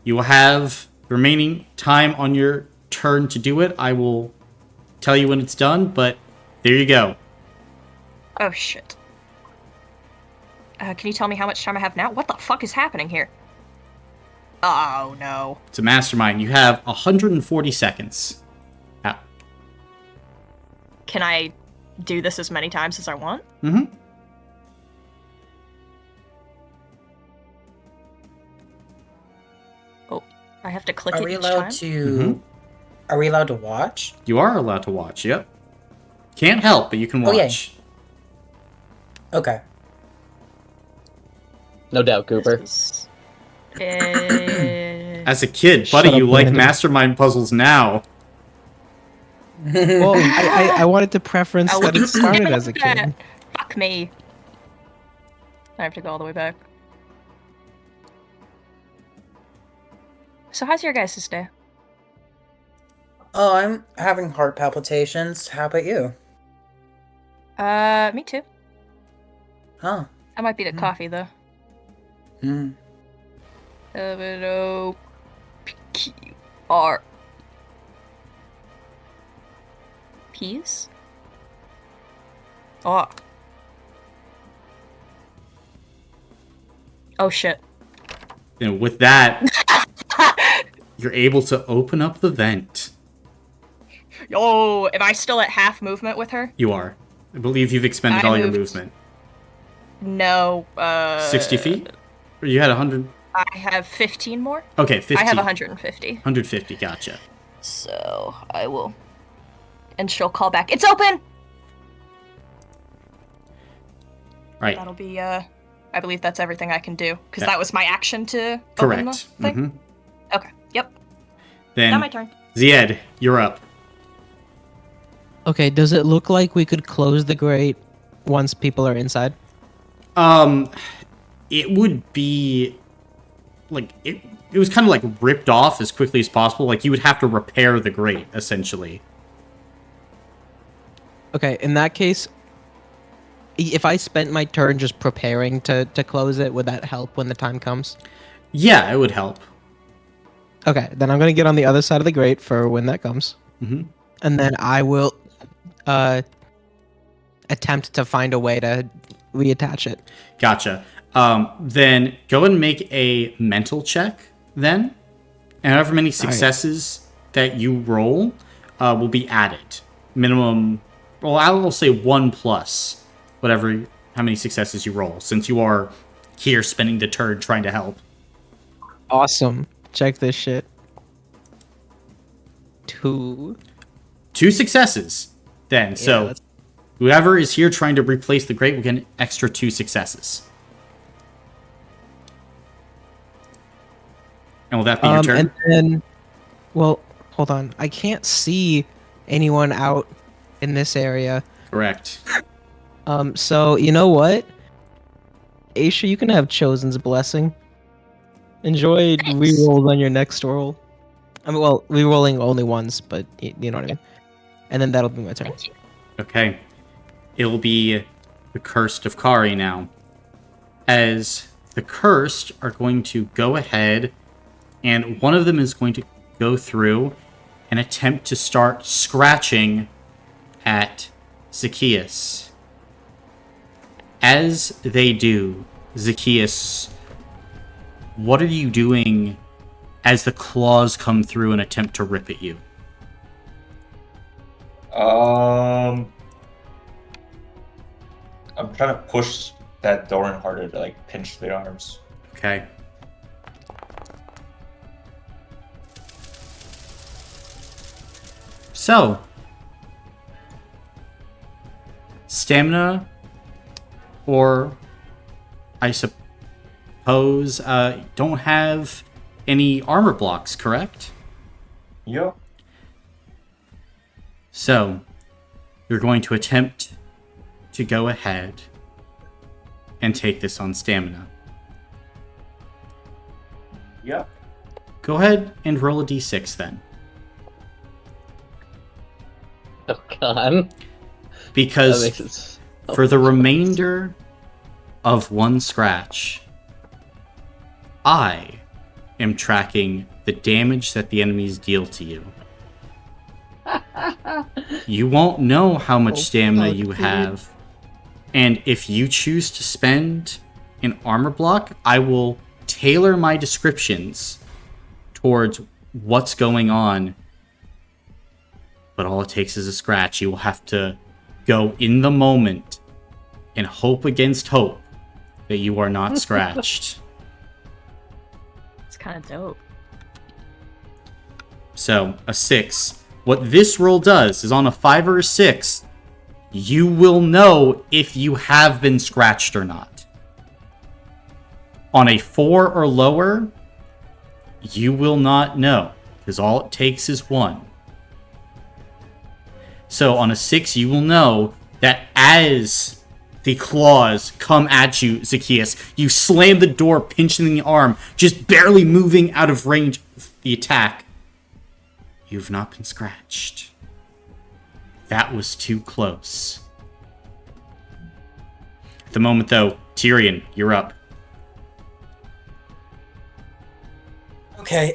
You will have remaining time on your turn to do it. I will tell you when it's done, but there you go. Oh, shit. Can you tell me how much time I have now? What the fuck is happening here? Oh, no. It's a mastermind. You have 140 seconds. can I do this as many times as I want? Mm-hmm. Oh, I have to click Are it we each allowed time? to? Are we allowed to watch? You are allowed to watch, yep. Can't help, but you can Oh, yay. watch. Okay. No doubt, Cooper. This is... As a kid, Shut buddy, up, you like Brandon. mastermind puzzles now. Well, I wanted to preference that it started as a kid. Fuck me. I have to go all the way back. So how's your guys' day? Oh, I'm having heart palpitations. How about you? Me too. Huh. That might be the coffee, though. Hmm. O-P-Q-R. Peas? Oh. Oh, shit. And with that, you're able to open up the vent. Yo, am I still at half movement with her? You are. I believe you've expended I all your moved. movement. No, 60 feet? Or you had 100? I have 15 more. Okay, 15. I have 150. 150, gotcha. So, I will... And she'll call back, it's open! Right. That'll be, I believe that's everything I can do. Because Yeah. that was my action to open Correct. the thing. Mhm. Okay, yep. Then, Now my turn. Zied, you're up. Okay, does it look like we could close the grate once people are inside? It would be like it was kind of like ripped off as quickly as possible. Like you would have to repair the grate essentially. Okay, in that case, if I spent my turn just preparing to close it, would that help when the time comes? Yeah, it would help. Okay, then I'm gonna get on the other side of the grate for when that comes, Mhm. and then I will attempt to find a way to reattach it. Gotcha. Then go and make a mental check then. And however many successes that you roll will be added. Minimum, well, I will say 1 plus whatever, how many successes you roll, since you are here spending the turn trying to help. Awesome. Check this shit. 2. 2 successes then. So that's- whoever is here trying to replace the grate will get an extra 2 successes. And will that be your turn? And then, well, hold on. I can't see anyone out in this area. Correct. So you know what? Aisha, you can have Chosen's blessing. Enjoy rerolls on your next roll. I mean, well, rerolling only once, but you know what I mean. And then that'll be my turn. Thank you. Okay. It will be the Cursed of Khari now. As the Cursed are going to go ahead, and one of them is going to go through and attempt to start scratching at Zacchaeus. As they do, Zacchaeus, what are you doing as the claws come through and attempt to rip at you? I'm trying to push that door in harder to like pinch the arms. Okay. So, stamina, or I suppose don't have any armor blocks, correct? Yep. So, you're going to attempt to go ahead and take this on stamina. Yep. Go ahead and roll a d6 then. Oh god. Because That makes it so for the remainder of one scratch, I am tracking the damage that the enemies deal to you. You won't know how much stamina fuck, you dude. have. And if you choose to spend an armor block, I will tailor my descriptions towards what's going on. but all it takes is a scratch. You will have to go in the moment and hope against hope that you are not scratched. It's kind of dope. So, a 6. What this roll does is on a 5 or a 6, you will know if you have been scratched or not. On a 4 or lower, you will not know, because all it takes is 1. So on a 6, you will know that as the claws come at you, Zacchaeus, you slam the door, pinching the arm, just barely moving out of range of the attack. You've not been scratched. That was too close. At the moment, though, Tyrion, you're up. Okay,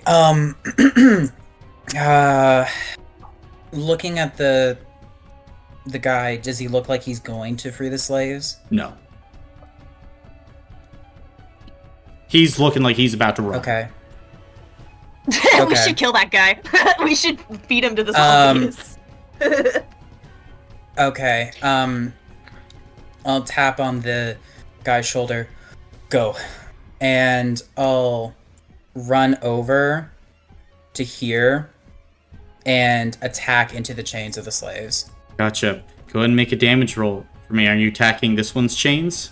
looking at the guy, does he look like he's going to free the slaves? No. He's looking like he's about to run. Okay. We Okay. should kill that guy. We should feed him to the zombies. Okay, I'll tap on the guy's shoulder. Go. And I'll run over to here and attack into the chains of the slaves. Gotcha. Go ahead and make a damage roll for me. Are you attacking this one's chains?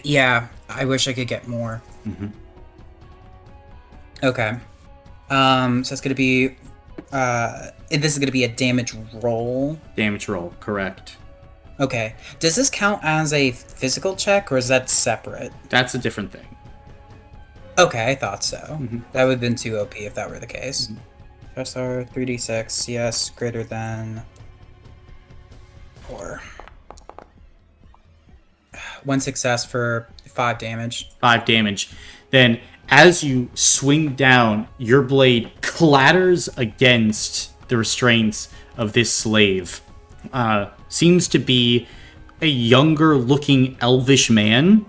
Yeah, I wish I could get more. Mm-hmm. Okay. So it's gonna be this is gonna be a damage roll. Damage roll, correct. Okay. Does this count as a physical check, or is that separate? That's a different thing. Okay, I thought so. Mhm. That would have been too OP if that were the case. Stress are 3d6, yes, greater than 4. 1 success for 5 damage. 5 damage. Then, as you swing down, your blade clatters against the restraints of this slave. Seems to be a younger looking elvish man.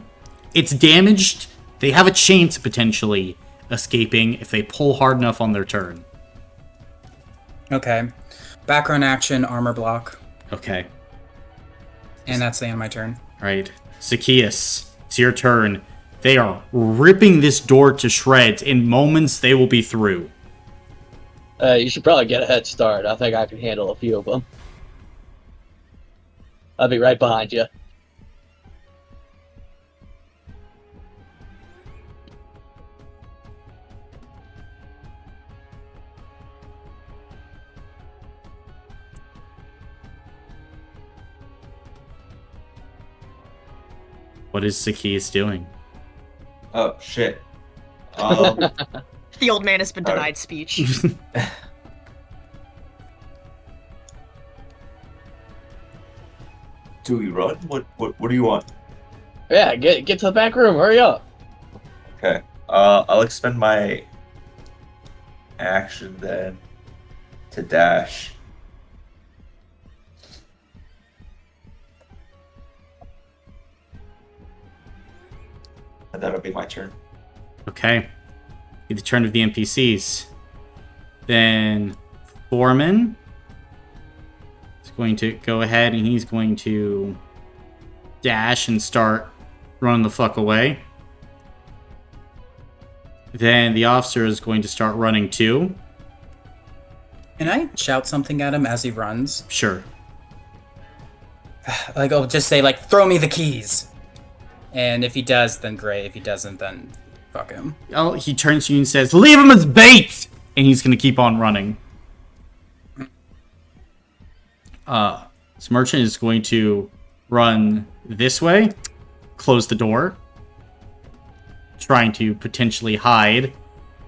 It's damaged. They have a chance potentially escaping if they pull hard enough on their turn. Okay. Background action, armor block. Okay. And that's the end of my turn. Right. Zacchaeus, it's your turn. They are ripping this door to shreds. In moments, they will be through. You should probably get a head start. I think I can handle a few of them. I'll be right behind you. What is Zacchaeus doing? Oh, shit. The old man has been All denied right. speech. Do we run? What do you want? Yeah, get to the back room. Hurry up. Okay. I'll expend my action then to dash. And that'll be my turn. Okay. Be the turn of the NPCs. Then Foreman is going to go ahead and he's going to dash and start running the fuck away. Then the officer is going to start running too. Can I shout something at him as he runs? Sure. Like, I'll just say, like, throw me the keys. And if he does, then great. If he doesn't, then fuck him. Oh, he turns to you and says, "Leave him as bait!" And he's going to keep on running. This merchant is going to run this way, close the door, trying to potentially hide.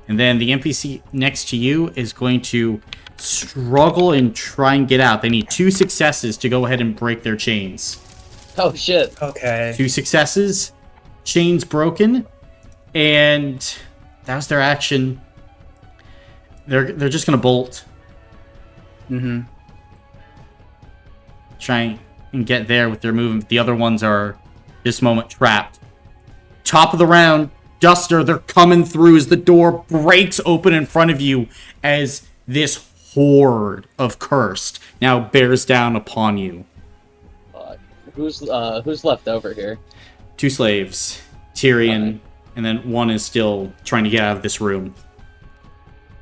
And then the NPC next to you is going to struggle and try and get out. They need 2 successes to go ahead and break their chains. Oh shit. Okay. 2 successes, chains broken, and that was their action. They're just gonna bolt. Mm-hmm. Try and get there with their movement. The other ones are this moment trapped. Top of the round, Duster, they're coming through as the door breaks open in front of you as this horde of cursed now bears down upon you. Who's left over here? 2 slaves, Tyrion, and then one is still trying to get out of this room.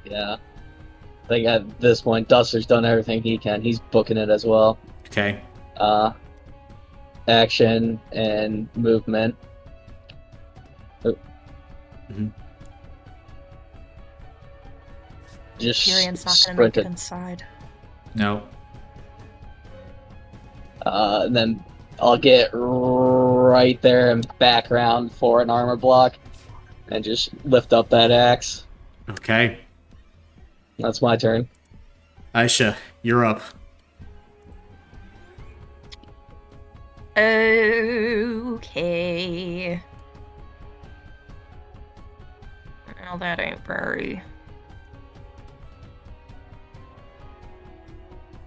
Yeah. I think at this point, Duster's done everything he can. He's booking it as well. Okay. Action and movement. Oh. Mhm. Just Tyrion's not gonna make it sprinted. inside. No. And then I'll get right there and back around for an armor block and just lift up that axe. Okay. That's my turn. Aisha, you're up. Okay. Well, that ain't very...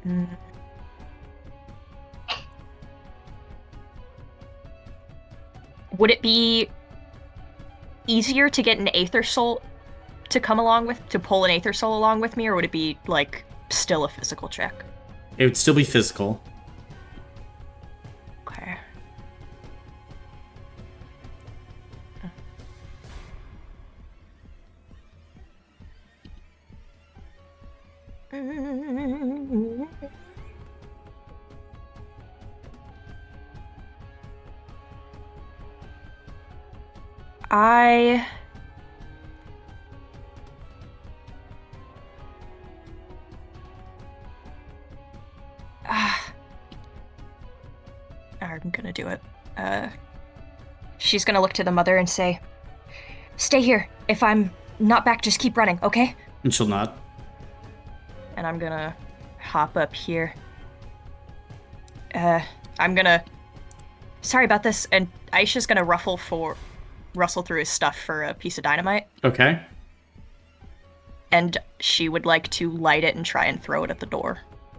Mm. Would it be easier to get an Aether Soul to come along with, to pull an Aether Soul along with me, or would it be, like, still a physical check? It would still be physical. Okay. I... I'm gonna do it. She's gonna look to the mother and say, "Stay here. If I'm not back, just keep running, okay?" And she'll nod. And I'm gonna hop up here. I'm gonna... Sorry about this, and Aisha's gonna rustle through his stuff for a piece of dynamite. Okay. And she would like to light it and try and throw it at the door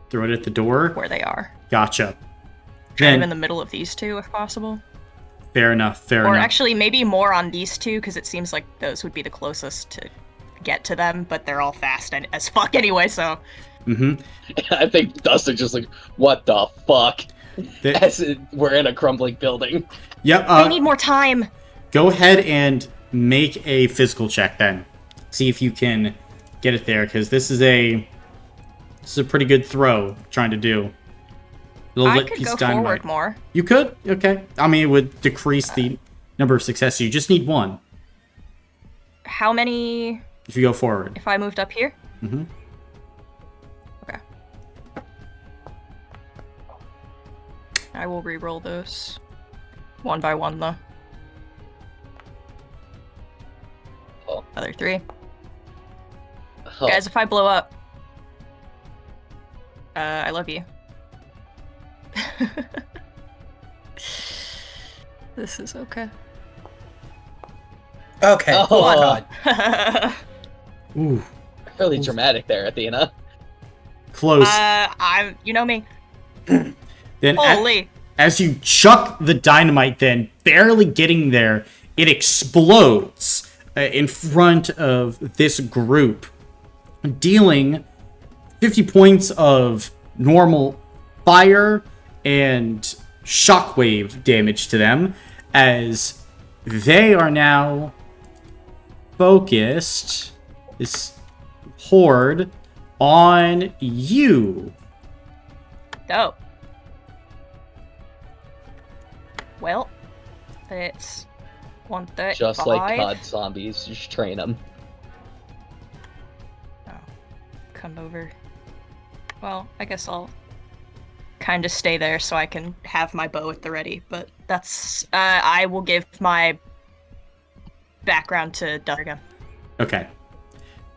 Throw it at the door. where they are. Gotcha. Kind of in Then, the middle of these two, if possible. fair enough, fair Or enough. actually, maybe more on these two, because it seems like those would be the closest to get to them, but they're all fast and as fuck anyway, so... Mm-hmm. I think Duster just like, what the fuck? We're in a crumbling building. Yep, I need more time! go ahead and make a physical check then. See if you can get it there, because this is a pretty good throw trying to do. Little I lit could piece go of dynamite. forward more. You could? Okay. I mean, it would decrease the number of successes. You just need 1 How many if you go forward. if I moved up here? Mm-hmm. Okay. I will re-roll those. One by one, though. Oh. Other 3. Oh, Guys, if I blow up... I love you. This is okay. Okay. Oh. Oh god. Ooh, really dramatic there, Athena. close. You know me. Then Holy. as you chuck the dynamite, then barely getting there, it explodes in front of this group, dealing 50 points of normal fire and shockwave damage to them, as they are now focused, this horde, on you. Dope. Well, it's 135. Just like COD zombies, just train them. Oh, come over. Well, I guess I'll kind of stay there so I can have my bow at the ready, but that's... I will give my background to Duggan. Okay.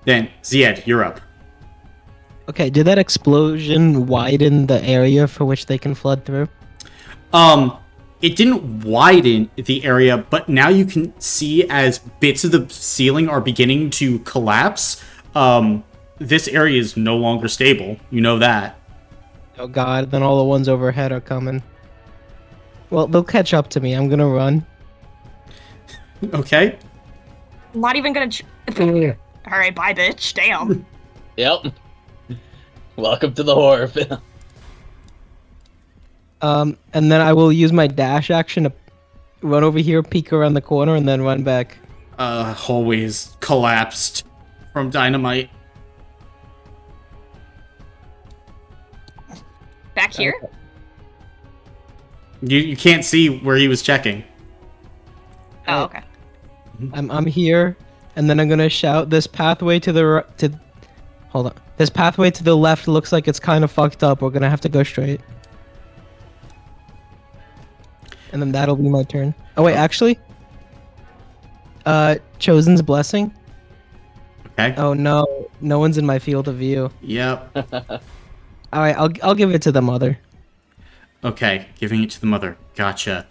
Then, Zied, you're up. Okay, did that explosion widen the area for which they can flood through? It didn't widen the area, but now you can see as bits of the ceiling are beginning to collapse. This area is no longer stable. You know that. Oh god, then all the ones overhead are coming. Well, they'll catch up to me. I'm gonna run. Okay. not even gonna. All right, bye, bitch. Damn. Yep. Welcome to the horror film. And then I will use my dash action to run over here, peek around the corner, and then run back. Hallway is collapsed from dynamite. Back here. You can't see where he was checking. Oh, okay. I'm here, and then I'm gonna shout. This pathway to the hold on. This pathway to the left looks like it's kind of fucked up. We're gonna have to go straight. And then that'll be my turn. Oh wait, actually. Chosen's blessing. Okay. Oh no, no one's in my field of view. Yep. All right, I'll give it to the mother. Okay, giving it to the mother. Gotcha.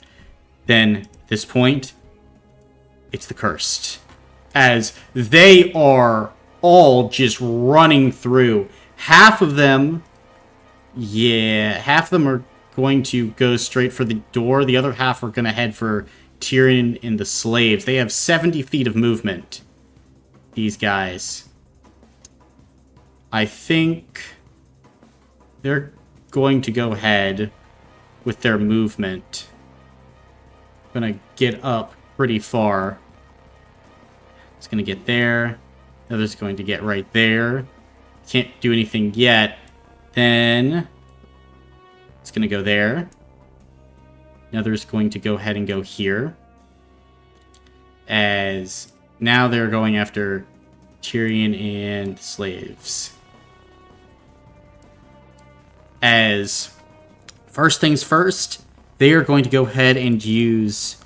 Then, at this point, it's the cursed. As they are all just running through. Half of them are going to go straight for the door. The other half are going to head for Tyrion and the slaves. They have 70 feet of movement. These guys. I think they're going to go ahead with their movement. Gonna get up pretty far. It's gonna get there. The other's going to get right there. Can't do anything yet. Then it's gonna go there. Another's going to go ahead and go here. As now they're going after Tyrion and slaves. As first things first, they are going to go ahead and use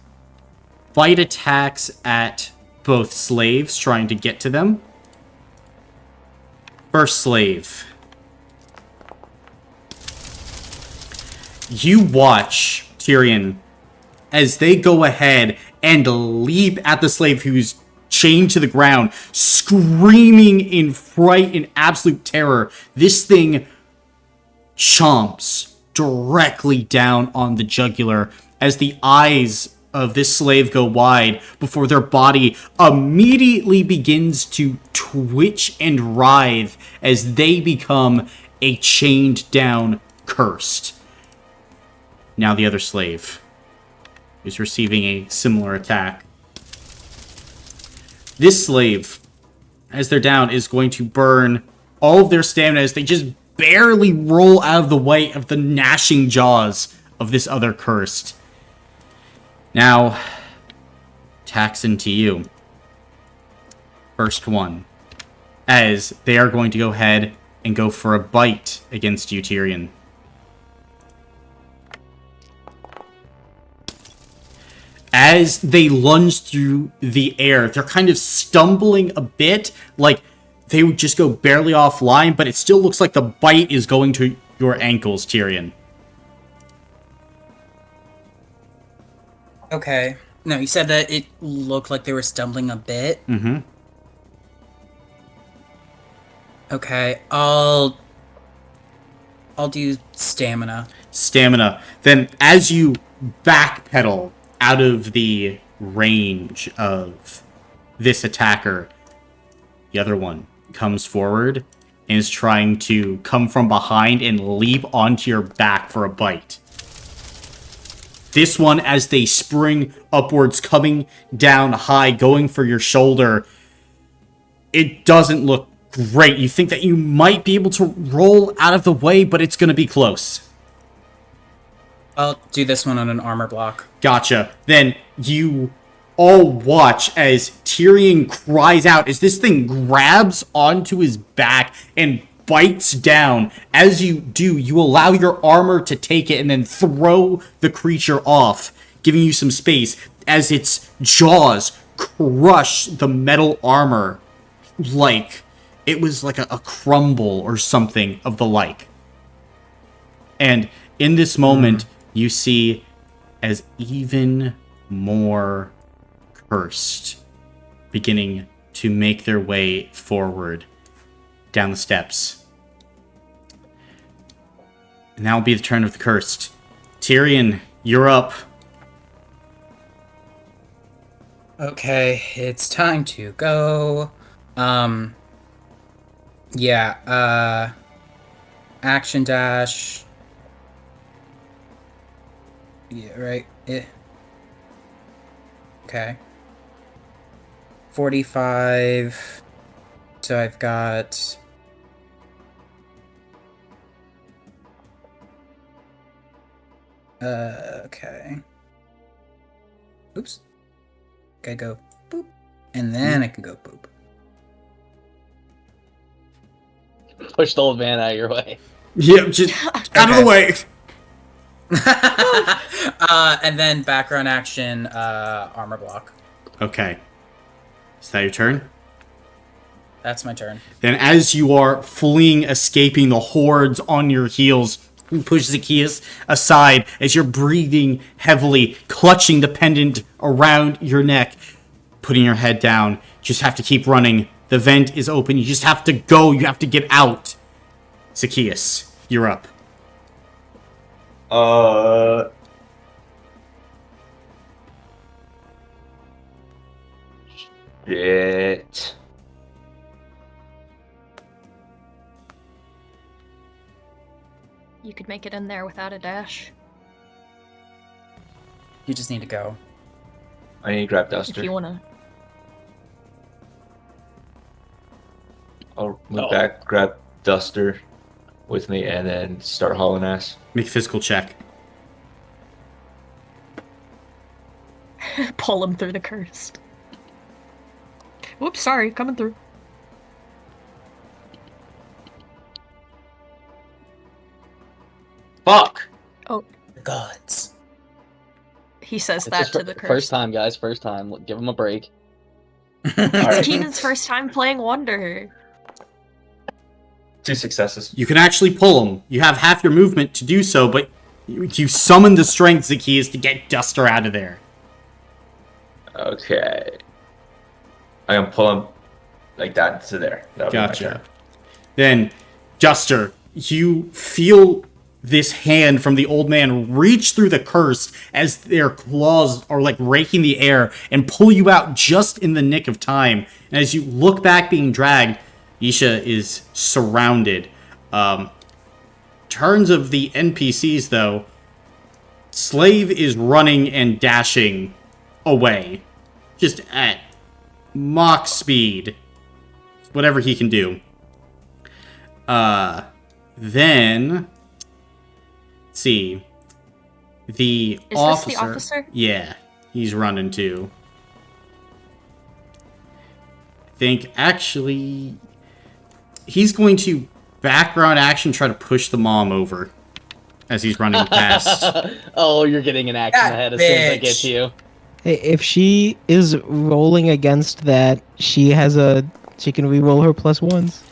bite attacks at both slaves, trying to get to them. First slave. You watch, Tyrion, as they go ahead and leap at the slave who's chained to the ground, screaming in fright and absolute terror. This thing chomps directly down on the jugular as the eyes of this slave go wide before their body immediately begins to twitch and writhe as they become a chained down cursed. Now the other slave is receiving a similar attack. This slave, as they're down, is going to burn all of their stamina as they just barely roll out of the way of the gnashing jaws of this other cursed. Now, attacks into you. First one. As they are going to go ahead and go for a bite against you, Tyrion. As they lunge through the air, they're kind of stumbling a bit, like they would just go barely offline, but it still looks like the bite is going to your ankles, Tyrion. Okay. No, you said that it looked like they were stumbling a bit. Mm-hmm. Okay, I'll do stamina. Stamina. Then, as you backpedal out of the range of this attacker, the other one comes forward and is trying to come from behind and leap onto your back for a bite. This one, as they spring upwards, coming down high, going for your shoulder, it doesn't look great. You think that you might be able to roll out of the way, but it's going to be close. I'll do this one on an armor block. Gotcha. Then you all watch as Tyrion cries out as this thing grabs onto his back and bites down. As you do, you allow your armor to take it and then throw the creature off, giving you some space as its jaws crush the metal armor like it was like a crumble or something of the like. And in this moment, you see as even more cursed beginning to make their way forward down the steps. And that will be the turn of the cursed. Tyrion, you're up. Okay, it's time to go. Um, yeah, action dash. Yeah, right. Okay. 45. So I've got. Okay. Oops. Okay, go boop. And then I can go boop. Push the old man out of your way. Yep, just out of the way. And then background action, armor block. Okay. Is that your turn? That's my turn. Then as you are fleeing, escaping the hordes on your heels, you push Zacchaeus aside as you're breathing heavily, clutching the pendant around your neck, putting your head down. You just have to keep running. The vent is open. You just have to go. You have to get out. Zacchaeus, you're up. Shit. You could make it in there without a dash. You just need to go. I need to grab If Duster. you wanna. I'll move back, grab Duster with me, and then start hauling ass. Make a physical check. Pull him through the cursed. Whoops, sorry, coming through. Fuck! Oh, The gods. he says It's that his to the cursed. first time, guys. First time. Give him a break. It's Alright. Keenan's first time playing Wonder. 2 successes. You can actually pull him. You have half your movement to do so, but you summon the strength, Zacchaeus, to get Duster out of there. Okay. I'm gonna pull him like that to there. That'll be my Gotcha. turn. Then, Duster, you feel this hand from the old man reach through the curse as their claws are like raking the air and pull you out just in the nick of time. And as you look back being dragged, Isha is surrounded. Turns of the NPCs, though, Slave is running and dashing away. Just at Mach speed. Whatever he can do. Then... Let's see. The Is officer... this the officer? Yeah, he's running too. I think, actually... He's going to background action try to push the mom over. As he's running past. Oh, you're getting an action That ahead as soon as I get bitch. to you. Hey, if she is rolling against that, she can re-roll her plus ones.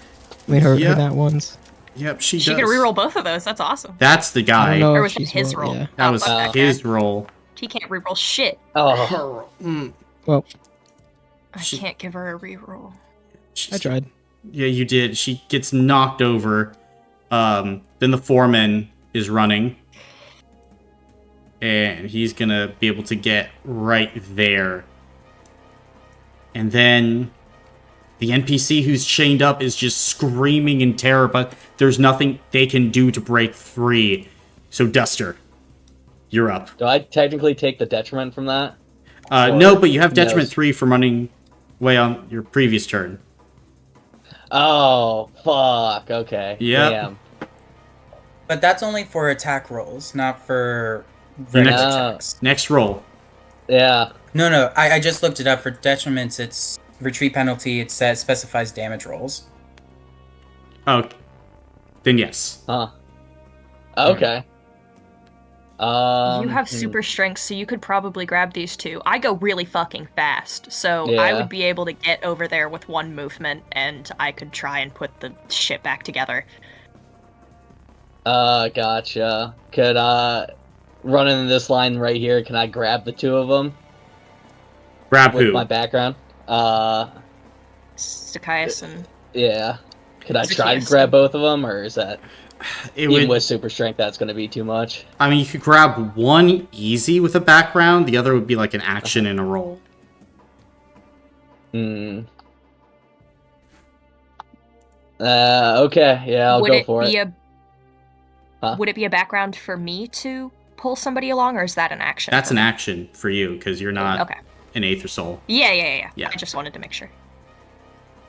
I mean, her Yeah. nat ones. Yep, she She does. can reroll both of those. That's awesome. That's the I guy. don't know Or if was it she's his roll? Yeah. That Oh, was fuck that his guy. roll. He can't reroll shit. Oh, Well, I She- can't give her a reroll. I tried. Yeah, you did. She gets knocked over. Then the foreman is running. And he's gonna be able to get right there. And then the NPC who's chained up is just screaming in terror, but there's nothing they can do to break free. So Duster, you're up. do I technically take the detriment from that? No, but you have No. detriment 3 from running away on your previous turn. Oh, fuck. Okay. Yep. Damn. But that's only for attack rolls, not for The regular next- attacks. Next roll. Yeah. No, I just looked it up. For detriments, it's retreat penalty. It says specifies damage rolls. Oh, then yes. Huh. Okay. You have super strength, so you could probably grab these two. I go really fucking fast, so I Yeah. would be able to get over there with one movement, and I could try and put the shit back together. Gotcha. Could, running in this line right here, can I grab the two of them Grab with who? my background? Zacchaeus and Yeah. Could I try to Zacchaeus. grab both of them, or is that, It even would. with super strength, that's going to be too much? I mean, you could grab one easy with a background. The other would be like an action and a roll. Hmm. Okay, yeah, I'll Would go it for be it. a Huh? would it be a background for me to pull somebody along, or is that an action That's for an me? action for you because you're not Okay. an Aether Soul. Yeah. Yeah. I just wanted to make sure.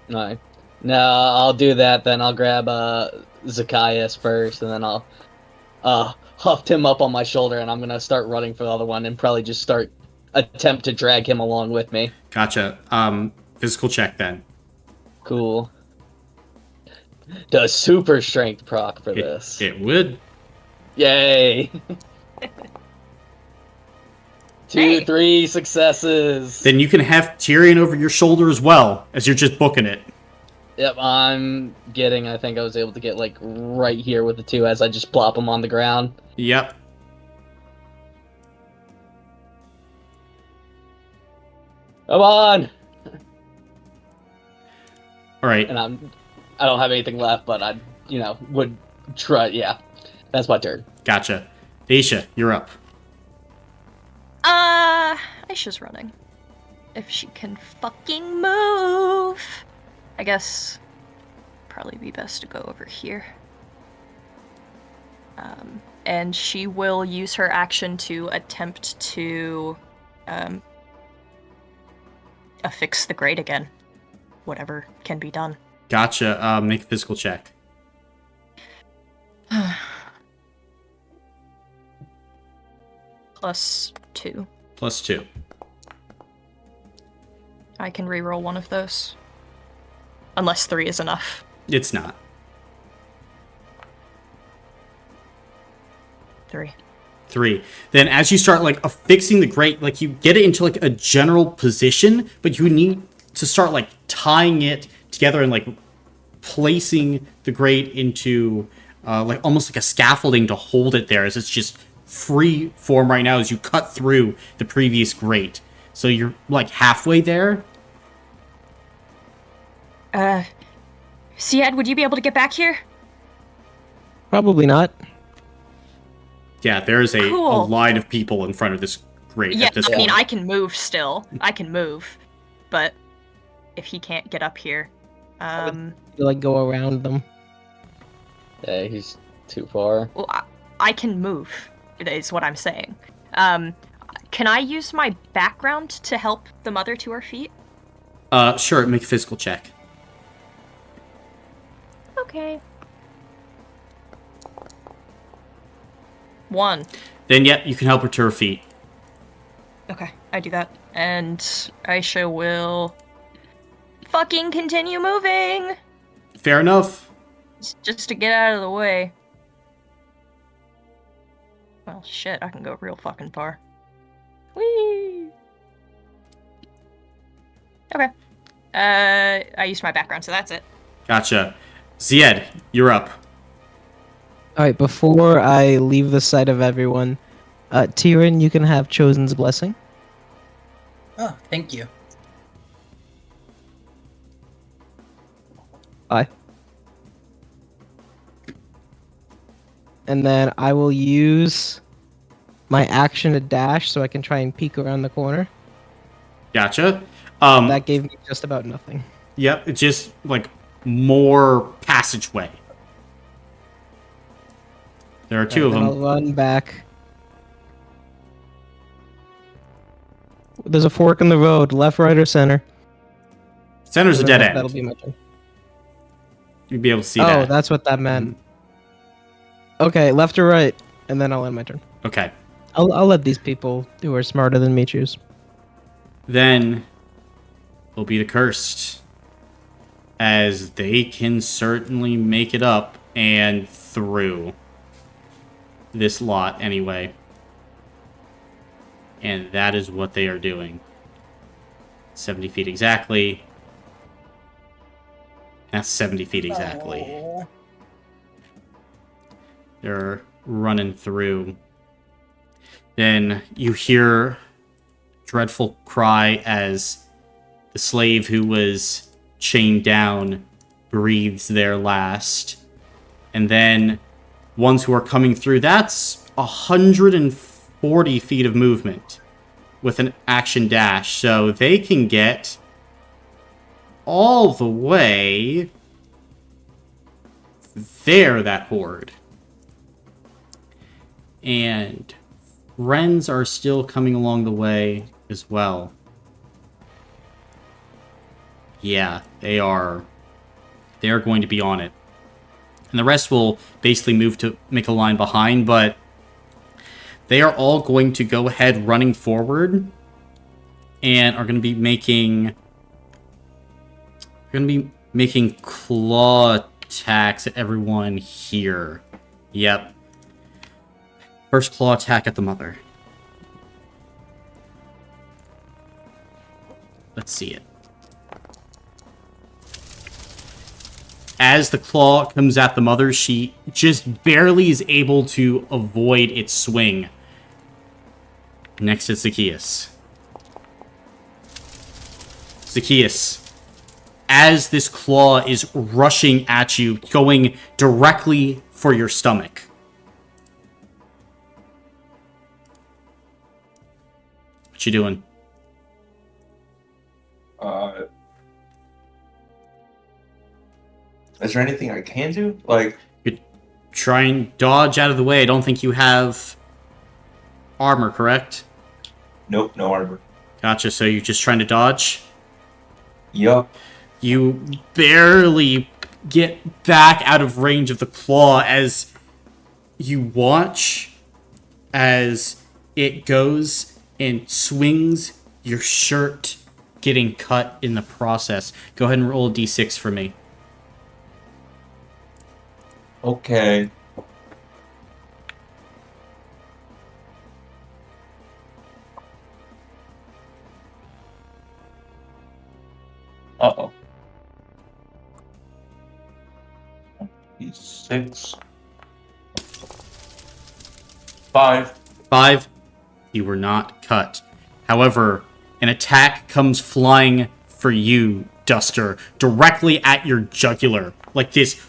No. No, I'll do that then. I'll grab Zacchaeus first, and then I'll huffed him up on my shoulder, and I'm gonna start running for the other one, and probably just start attempt to drag him along with me. Gotcha. Physical check then. Cool. Does super strength proc for It, this? it would. Yay! Two, Hey. 3 successes. Then you can have Tyrion over your shoulder as well, as you're just booking it. Yep, I'm getting. I think I was able to get like right here with the 2 as I just plop him on the ground. Yep. Come on! All right. And I don't have anything left, but I, would try. Yeah, that's my turn. Gotcha. Daisha, you're up. Aisha's running. If she can fucking move. I guess probably be best to go over here. And she will use her action to attempt to affix the grate again. Whatever can be done. Gotcha. Make a physical check. +2. +2. I can reroll one of those. Unless 3 is enough. It's not. 3. 3. Then as you start like affixing the grate, like you get it into like a general position, but you need to start like tying it together and like placing the grate into like almost like a scaffolding to hold it there, as it's just free form right now as you cut through the previous grate. So you're like halfway there. Siad, would you be able to get back here? Probably not. Yeah, there's a Cool. line of people in front of this grate Yeah, at this I mean, point. I can move still. I can move. But if he can't get up here, You like go around them. Yeah, he's too far. well, I can move, is what I'm saying. Can I use my background to help the mother to her feet? Sure, make a physical check. Okay. 1. Then, yep, you can help her to her feet. Okay, I do that. And Aisha will fucking continue moving! Fair enough. Just to get out of the way. Well, shit, I can go real fucking far. Whee! Okay. I used my background, so that's it. Gotcha. Zied, you're up. Alright, before I leave the sight of everyone, Tyrion, you can have Chosen's Blessing. Oh, thank you. Bye. And then I will use my action to dash so I can try and peek around the corner. Gotcha. That gave me just about nothing. Yep, it's just like more passageway. There are 2 of Then them. I'll run back. There's a fork in the road, left, right, or center. Center's a dead That'll end. be my turn. You'll be able to see Oh, that. that's what that meant. Okay, left or right, and then I'll end my turn. Okay. I'll let these people who are smarter than me choose. Then will be the cursed, as they can certainly make it up and through this lot anyway. And that is what they are doing. 70 feet exactly. That's 70 feet exactly. Oh. They're running through. Then you hear dreadful cry as the slave who was chained down breathes their last. And then ones who are coming through, that's 140 feet of movement with an action dash. So they can get all the way there, that horde. And friends are still coming along the way as well. Yeah, they are. They are going to be on it. And the rest will basically move to make a line behind, but they are all going to go ahead running forward and are going to be making claw attacks at everyone here. Yep. First claw attack at the mother. Let's see it. As the claw comes at the mother, she just barely is able to avoid its swing. Next is Zacchaeus. Zacchaeus, as this claw is rushing at you, going directly for your stomach. What you doing? Is there anything I can do? Like, You try and dodge out of the way. I don't think you have armor, correct? nope, no armor. Gotcha, so you're just trying to dodge? Yup. You barely get back out of range of the claw as you watch as it goes and swings your shirt, getting cut in the process. Go ahead and roll a d6 for me. Okay. Uh-oh. 6. 5. 5, you were not cut. However, an attack comes flying for you, Duster, directly at your jugular. Like this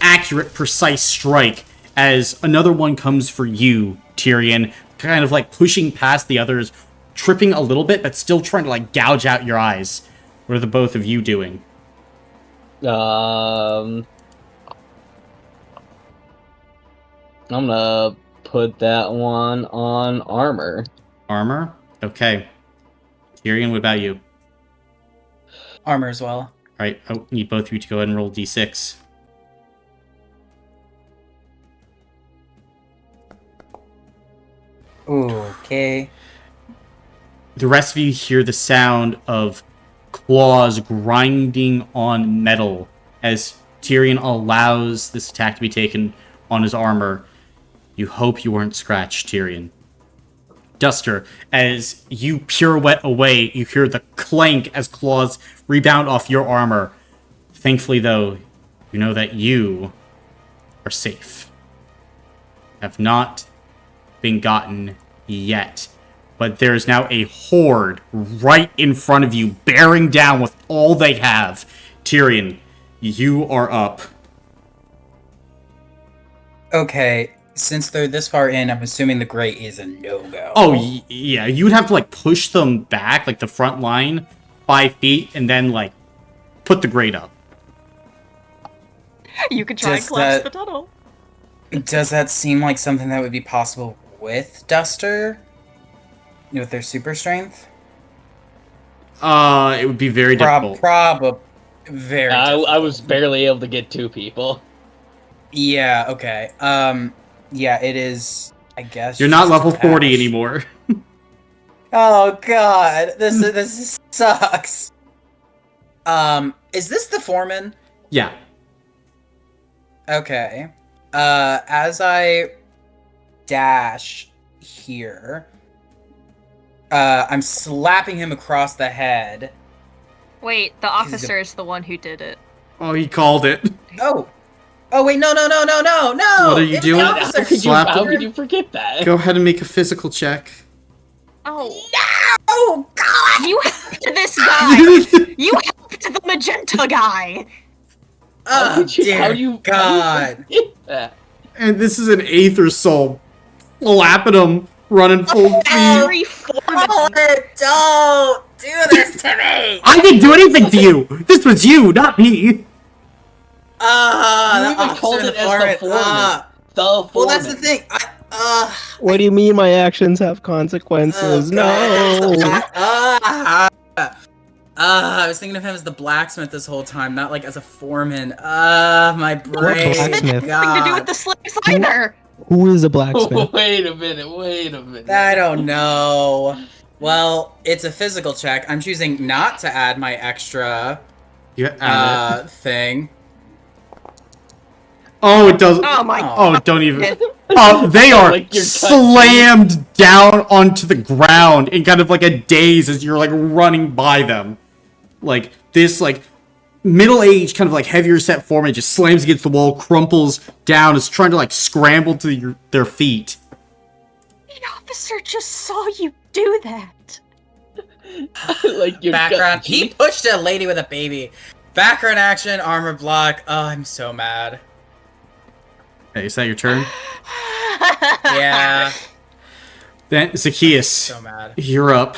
accurate, precise strike, as another one comes for you, Tyrion, kind of like pushing past the others, tripping a little bit, but still trying to like gouge out your eyes. What are the both of you doing? I'm gonna put that one on armor. Armor? Okay. Tyrion, what about you? Armor as well. Alright, I need both of you to go ahead and roll d6. Okay. The rest of you hear the sound of claws grinding on metal as Tyrion allows this attack to be taken on his armor. You hope you weren't scratched, Tyrion. Duster, as you pirouette away, you hear the clank as claws rebound off your armor. Thankfully, though, you know that you are safe. Have not been gotten yet. But there is now a horde right in front of you, bearing down with all they have. Tyrion, you are up. Okay, since they're this far in, I'm assuming the grate is a no-go. Oh, yeah, you would have to, like, push them back, like, the front line, 5 feet, and then, like, put the grate up. You could try and Does collapse that- the tunnel. Does that seem like something that would be possible with Duster? With their super strength? It would be very difficult. Very I difficult. was barely able to get 2 people. Yeah, okay. Yeah, it is, I guess. You're not just level a 40 dash. anymore. Oh god, this sucks. Is this the foreman? Yeah. Okay. As I dash here, I'm slapping him across the head. Wait, the officer is the one who did it. Oh, he called it. Oh! Oh wait, no! What are you It was the doing? officer. Slap How him. could you forget that? Go ahead and make a physical check. Oh, Oh god! you helped this guy! You helped the magenta guy! Oh dear how do you god! forget that? And this is an Aether Soul slapping him, running full speed. Every foreman. Oh, don't! do this to me? I didn't do anything to you! This was you, not me! You The even officer called in it the as foreman. the foreman. The foreman. Well, that's the thing. What do you mean my actions have consequences? No. I was thinking of him as the blacksmith this whole time, not like as a foreman. My brain. blacksmith? Nothing to do with the slaves either. Who is a blacksmith? Wait a minute. I don't know. Well, it's a physical check. I'm choosing not to add my extra You add it. thing. Oh, it doesn't. Oh my Oh, don't even. God. They are Like you're slammed down onto the ground in kind of like a daze as you're like running by them. Like this, like middle-aged, kind of like heavier set foreman just slams against the wall, crumples down, is trying to like scramble to their feet. The officer just saw you do that. Like your Background. gut He cheek. pushed a lady with a baby. Background action, armor block. Oh, I'm so mad. Hey, is that your turn? Yeah, Then Zacchaeus, so mad. you're up.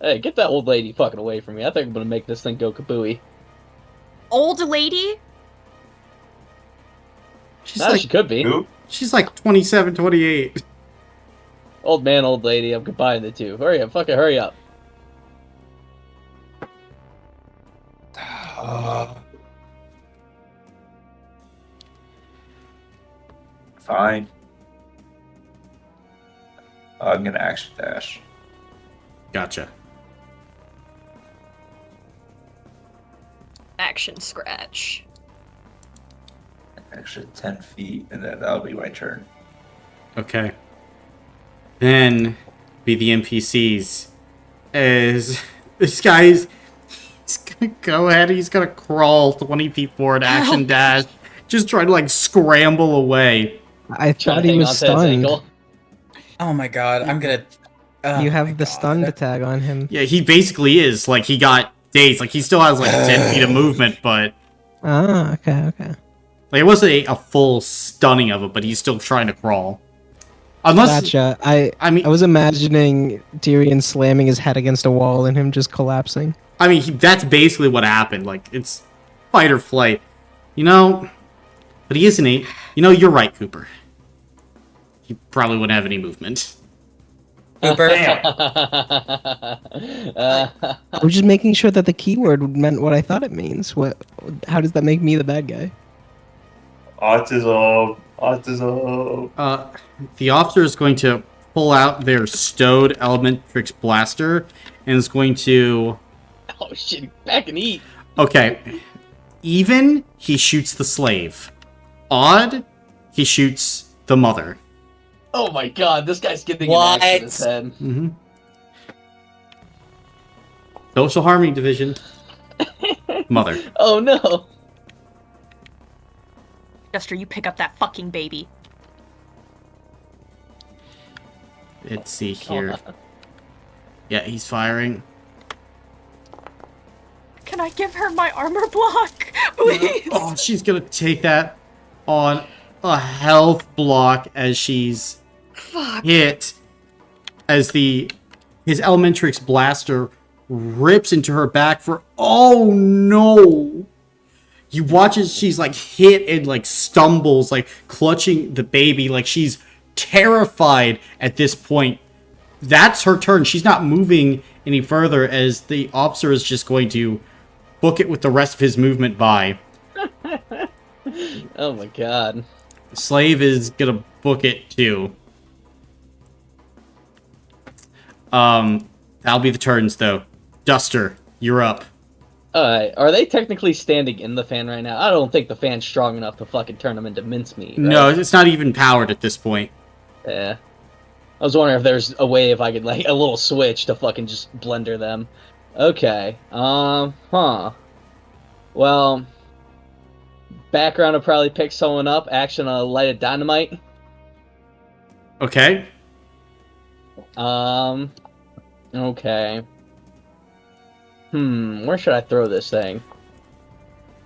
Hey, get that old lady fucking away from me. I think I'm gonna make this thing go kabooey. Old lady? She could be. Who? She's like 27, 28. Old man, old lady. I'm combining the two. Hurry up, fucking hurry up. Fine. I'm gonna action dash. Gotcha. Action scratch. Extra 10 feet, and then that'll be my turn. Okay. Then be the NPCs. As this guy's he's gonna go ahead, he's gonna crawl 20 feet forward, action dash, just trying to like scramble away. I Trying thought to he hang was on to his stunned. ankle. Oh my god, I'm gonna. You my have the God. stunned tag on him. Yeah, he basically is. Like he got dazed. Like he still has like 10 feet of movement, but Ah, okay. like it wasn't a full stunning of it, but he's still trying to crawl. Unless Gotcha. I mean I was imagining Tyrion slamming his head against a wall and him just collapsing. that's basically what happened. Like, it's fight or flight. You know, but he isn't a... You know, you're right, Cooper. He probably wouldn't have any movement. Cooper. I was just making sure that the keyword meant what I thought it means. How does that make me the bad guy? Autism. The officer is going to pull out their stowed Elementrix blaster and is going to... Oh shit, back and eat. Okay. Even, he shoots the slave. Odd, he shoots the mother. Oh my god, this guy's getting What? an axe in his head. Mm-hmm. Social harmony division. Mother. Oh no. Jester, you pick up that fucking baby. Let's see here. Yeah, he's firing. Can I give her my armor block? Please. Oh, she's gonna take that on a health block as she's Fuck. hit. As his Elementrix blaster rips into her back for... Oh no! You watch as she's like hit and like stumbles, like clutching the baby, like she's terrified at this point. That's her turn. She's not moving any further as the officer is just going to book it with the rest of his movement by. Oh my god. Slave is gonna book it too. That'll be the turns though. Duster, you're up. Alright, are they technically standing in the fan right now? I don't think the fan's strong enough to fucking turn them into mincemeat. Right? No, it's not even powered at this point. Yeah. I was wondering if there's a way if I could, like, a little switch to fucking just blender them. Okay. Well, background will probably pick someone up. Action on a lighted dynamite. Okay. Okay. Where should I throw this thing?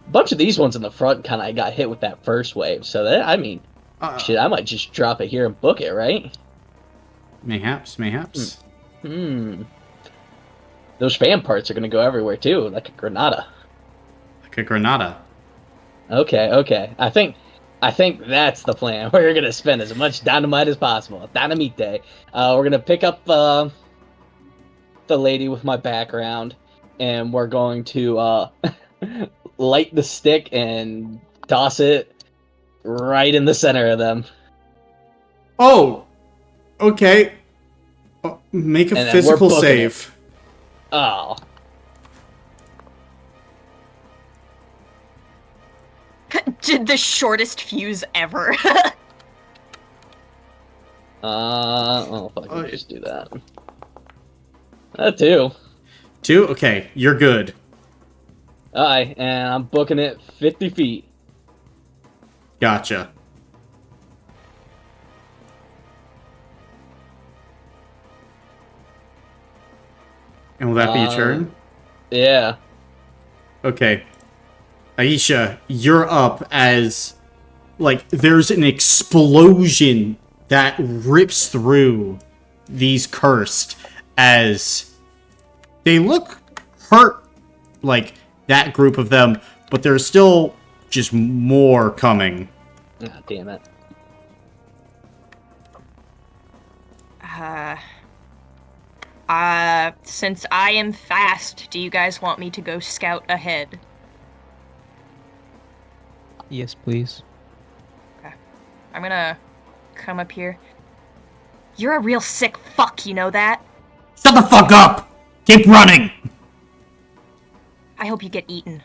A bunch of these ones in the front kind of got hit with that first wave, so that, I mean, shit, I might just drop it here and book it, right? Mayhaps, mayhaps. Those fan parts are gonna go everywhere too, like a Granada. Like a Granada. Okay. I think that's the plan. We're gonna spend as much dynamite as possible. Dynamite. We're gonna pick up the lady with my background, and we're going to light the stick and toss it right in the center of them. Oh, okay. Make a And then physical we're booking save. Oh. Did the shortest fuse ever. Oh, fuck, let me just do that. 2. 2? Okay, you're good. Alright, and I'm booking it 50 feet. Gotcha. And will that be your turn? Yeah. Okay. Aisha, you're up as, like, there's an explosion that rips through these cursed as they look hurt, like, that group of them, but there's still just more coming. Ah, damn it. Since I am fast, do you guys want me to go scout ahead? Yes, please. Okay. I'm gonna come up here. You're a real sick fuck, you know that? Shut the fuck up! Keep running! I hope you get eaten.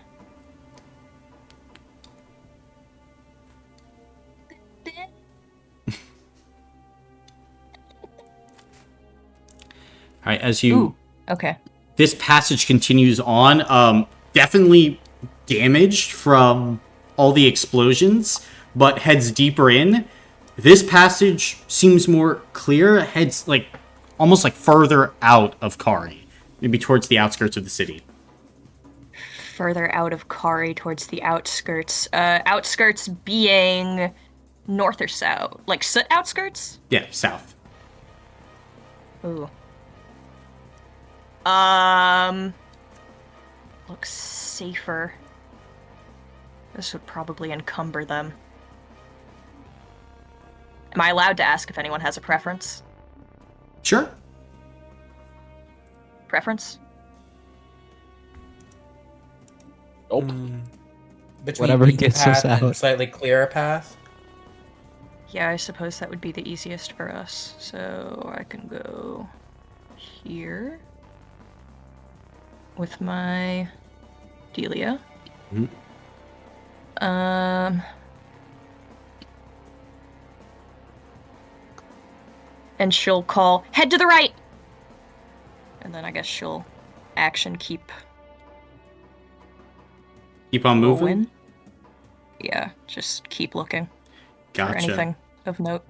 Alright, as you... Ooh, okay. This passage continues on, definitely damaged from all the explosions, but heads deeper in. This passage seems more clear, heads, like, almost like further out of Khari, maybe towards the outskirts of the city. Further out of Khari towards the outskirts. Outskirts being north or south? Like, outskirts? Yeah, south. Ooh. Looks safer. This would probably encumber them. Am I allowed to ask if anyone has a preference? Sure. Preference? Nope. Between Whatever easy gets us path and out. slightly clearer path. Yeah, I suppose that would be the easiest for us. So I can go here with my Delia. Mhm. And she'll call, head to the right! And then I guess she'll action keep Keep on moving? going. Yeah, just keep looking for Gotcha. anything of note.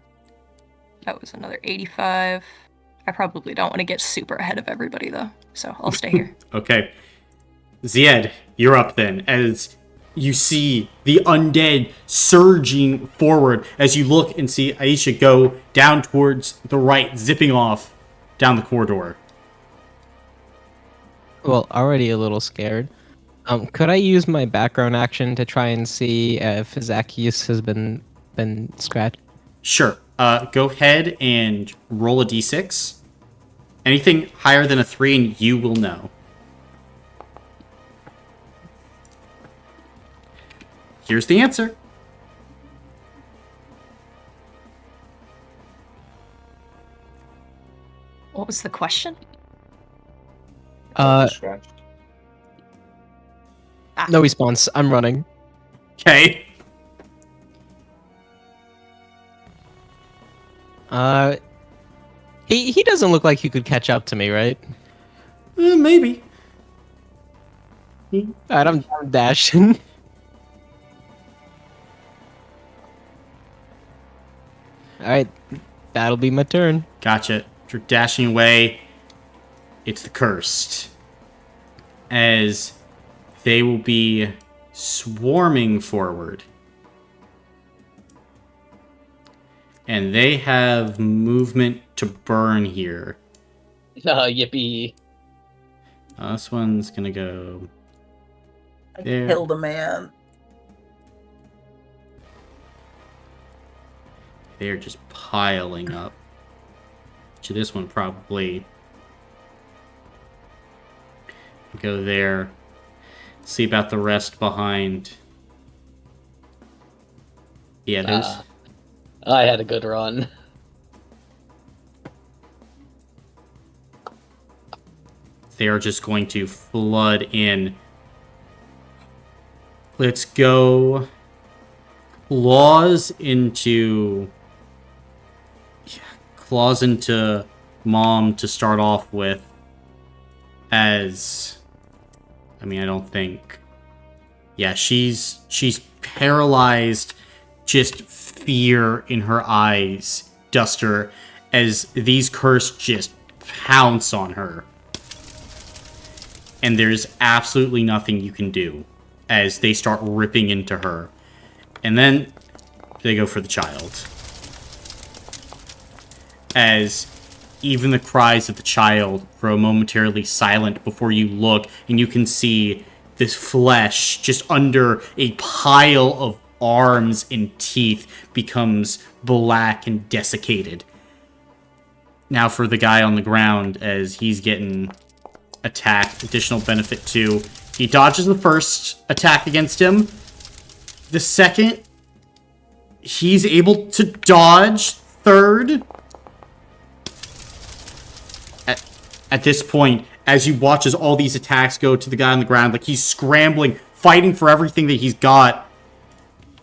That was another 85. I probably don't want to get super ahead of everybody though, so I'll stay here. Okay. Zied, you're up then, as you see the undead surging forward as you look and see Aisha go down towards the right, zipping off down the corridor. Well, already a little scared. Could I use my background action to try and see if Zacchaeus has been scratched? Sure. Go ahead and roll a d6. Anything higher than a 3 and you will know. Here's the answer. What was the question? Scratched. No response. I'm running. Okay. He doesn't look like he could catch up to me, right? Maybe. Alright, I'm dashing. Alright, that'll be my turn. Gotcha. You're dashing away. It's the cursed. As they will be swarming forward. And they have movement to burn here. Yippee. This one's gonna go there. Killed a man. They're just piling up. To this one probably go there. See about the rest behind. Yeah, there's... I had a good run. They are just going to flood in. Let's go claws into Mom to start off with. As I mean, I don't think. Yeah, she's paralyzed, just fear in her eyes, Duster, as these curse just pounce on her. And there's absolutely nothing you can do as they start ripping into her. And then they go for the child. As even the cries of the child grow momentarily silent before you look, and you can see this flesh just under a pile of arms and teeth becomes black and desiccated. Now for the guy on the ground, as he's getting attacked, additional benefit too. He dodges the first attack against him. The second, he's able to dodge. Third, at this point, as you watch as all these attacks go to the guy on the ground, like he's scrambling, fighting for everything that he's got,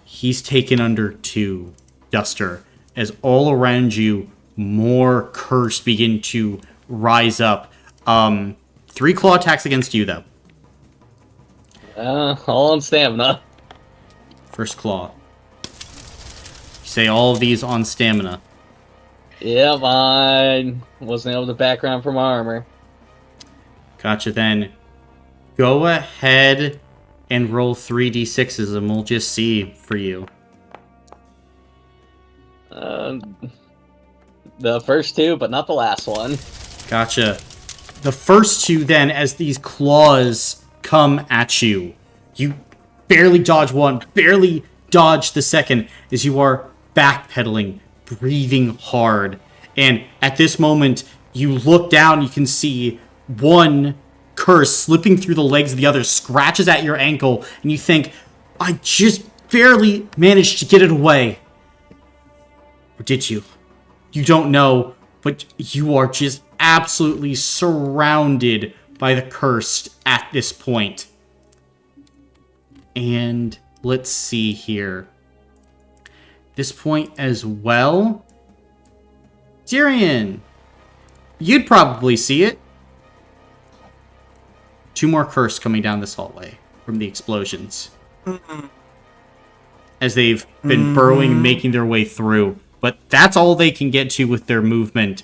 he's taken under 2, Duster, as all around you, more curse begin to rise up. 3 claw attacks against you, though. All on stamina. First claw. You say all of these on stamina. Yep, I wasn't able to background from armor. Gotcha, then. Go ahead and roll 3d6s, and we'll just see for you. The first 2, but not the last one. Gotcha. The first 2, then, as these claws come at you, you barely dodge one, barely dodge the second, as you are backpedaling, breathing hard. And at this moment, you look down, you can see one curse slipping through the legs of the other, scratches at your ankle, and you think, I just barely managed to get it away. Or did you? You don't know, but you are just absolutely surrounded by the cursed at this point. And let's see here. This point as well. Tyrion, you'd probably see it. 2 more curse coming down this hallway from the explosions. As they've been burrowing, making their way through. But that's all they can get to with their movement.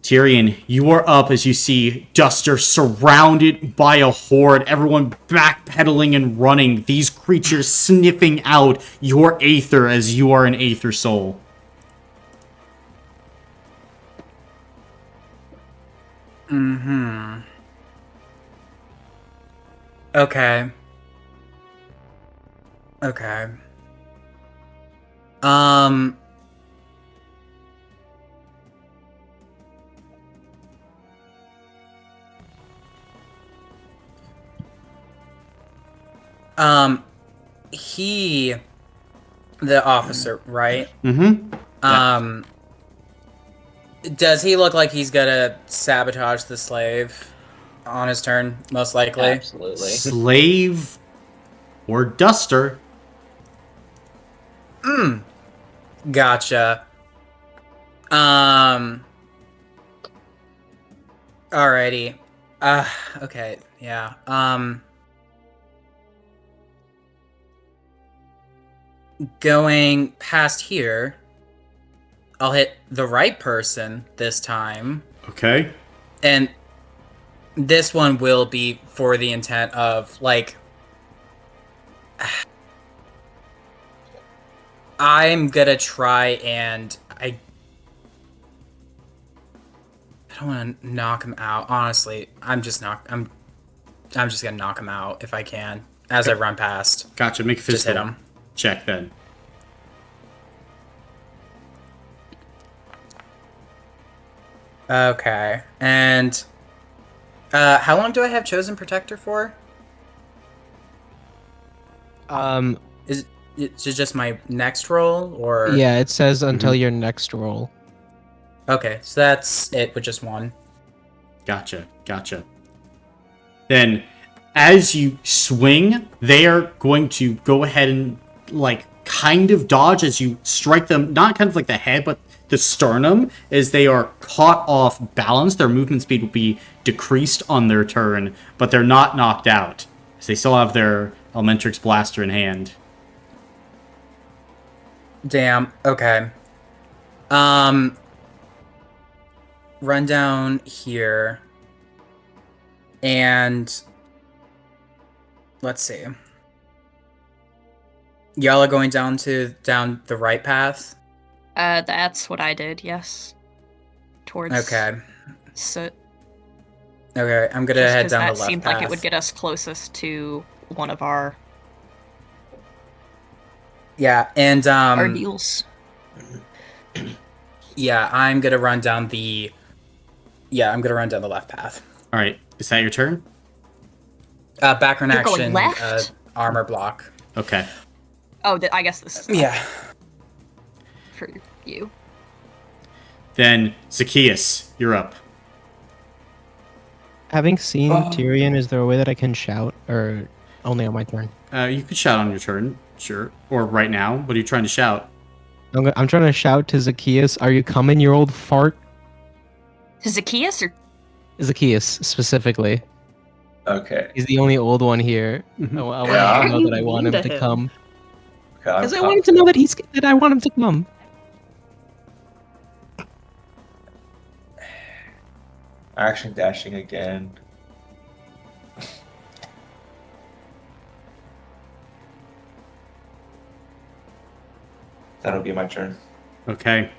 Tyrion, you are up as you see Duster surrounded by a horde, everyone backpedaling and running, these creatures sniffing out your Aether as you are an Aether soul. Okay. He, the officer, right? Mm-hmm. Does he look like he's gonna sabotage the slave on his turn? Most likely. Absolutely. Slave or Duster. Gotcha. Alrighty. Okay, yeah. Going past here, I'll hit the right person this time. Okay. And this one will be for the intent of, like, I'm gonna try and I don't want to knock him out. Honestly, I'm just gonna knock him out if I can as I run past. Gotcha. Make a Just hit physical him. check then. Okay. And how long do I have Chosen Protector for? Is it just my next roll or? Yeah, it says until Mhm. your next roll. Okay, so that's it with just one. Gotcha. Then, as you swing, they are going to go ahead and, like, kind of dodge as you strike them, not kind of like the head, but the sternum, as they are caught off balance. Their movement speed will be decreased on their turn, but they're not knocked out, as they still have their Elementrix Blaster in hand. Damn. Okay. Run down here. And let's see. Y'all are going down the right path. That's what I did. Yes. Towards Okay. Soot. Okay, I'm gonna Just head because down that the left seemed path. like it would get us closest to one of our and deals. yeah, I'm gonna run down the left path. All right, is that your turn? Background You're going action, left? armor block. Okay. Oh, I guess this is Yeah. for you. Then, Zacchaeus, you're up. Having seen Tyrion, is there a way that I can shout, or only on my turn? You could shout on your turn, sure. Or right now. What are you trying to shout? I'm trying to shout to Zacchaeus, "Are you coming, you old fart?" To Zacchaeus or Zacchaeus, specifically. Okay. He's the only old one here. Mhm. I want Yeah. him to know that I You want him mean to to him? come. Okay, I'm Because I want him to know that I want him to come. action dashing again. That'll be my turn. Okay.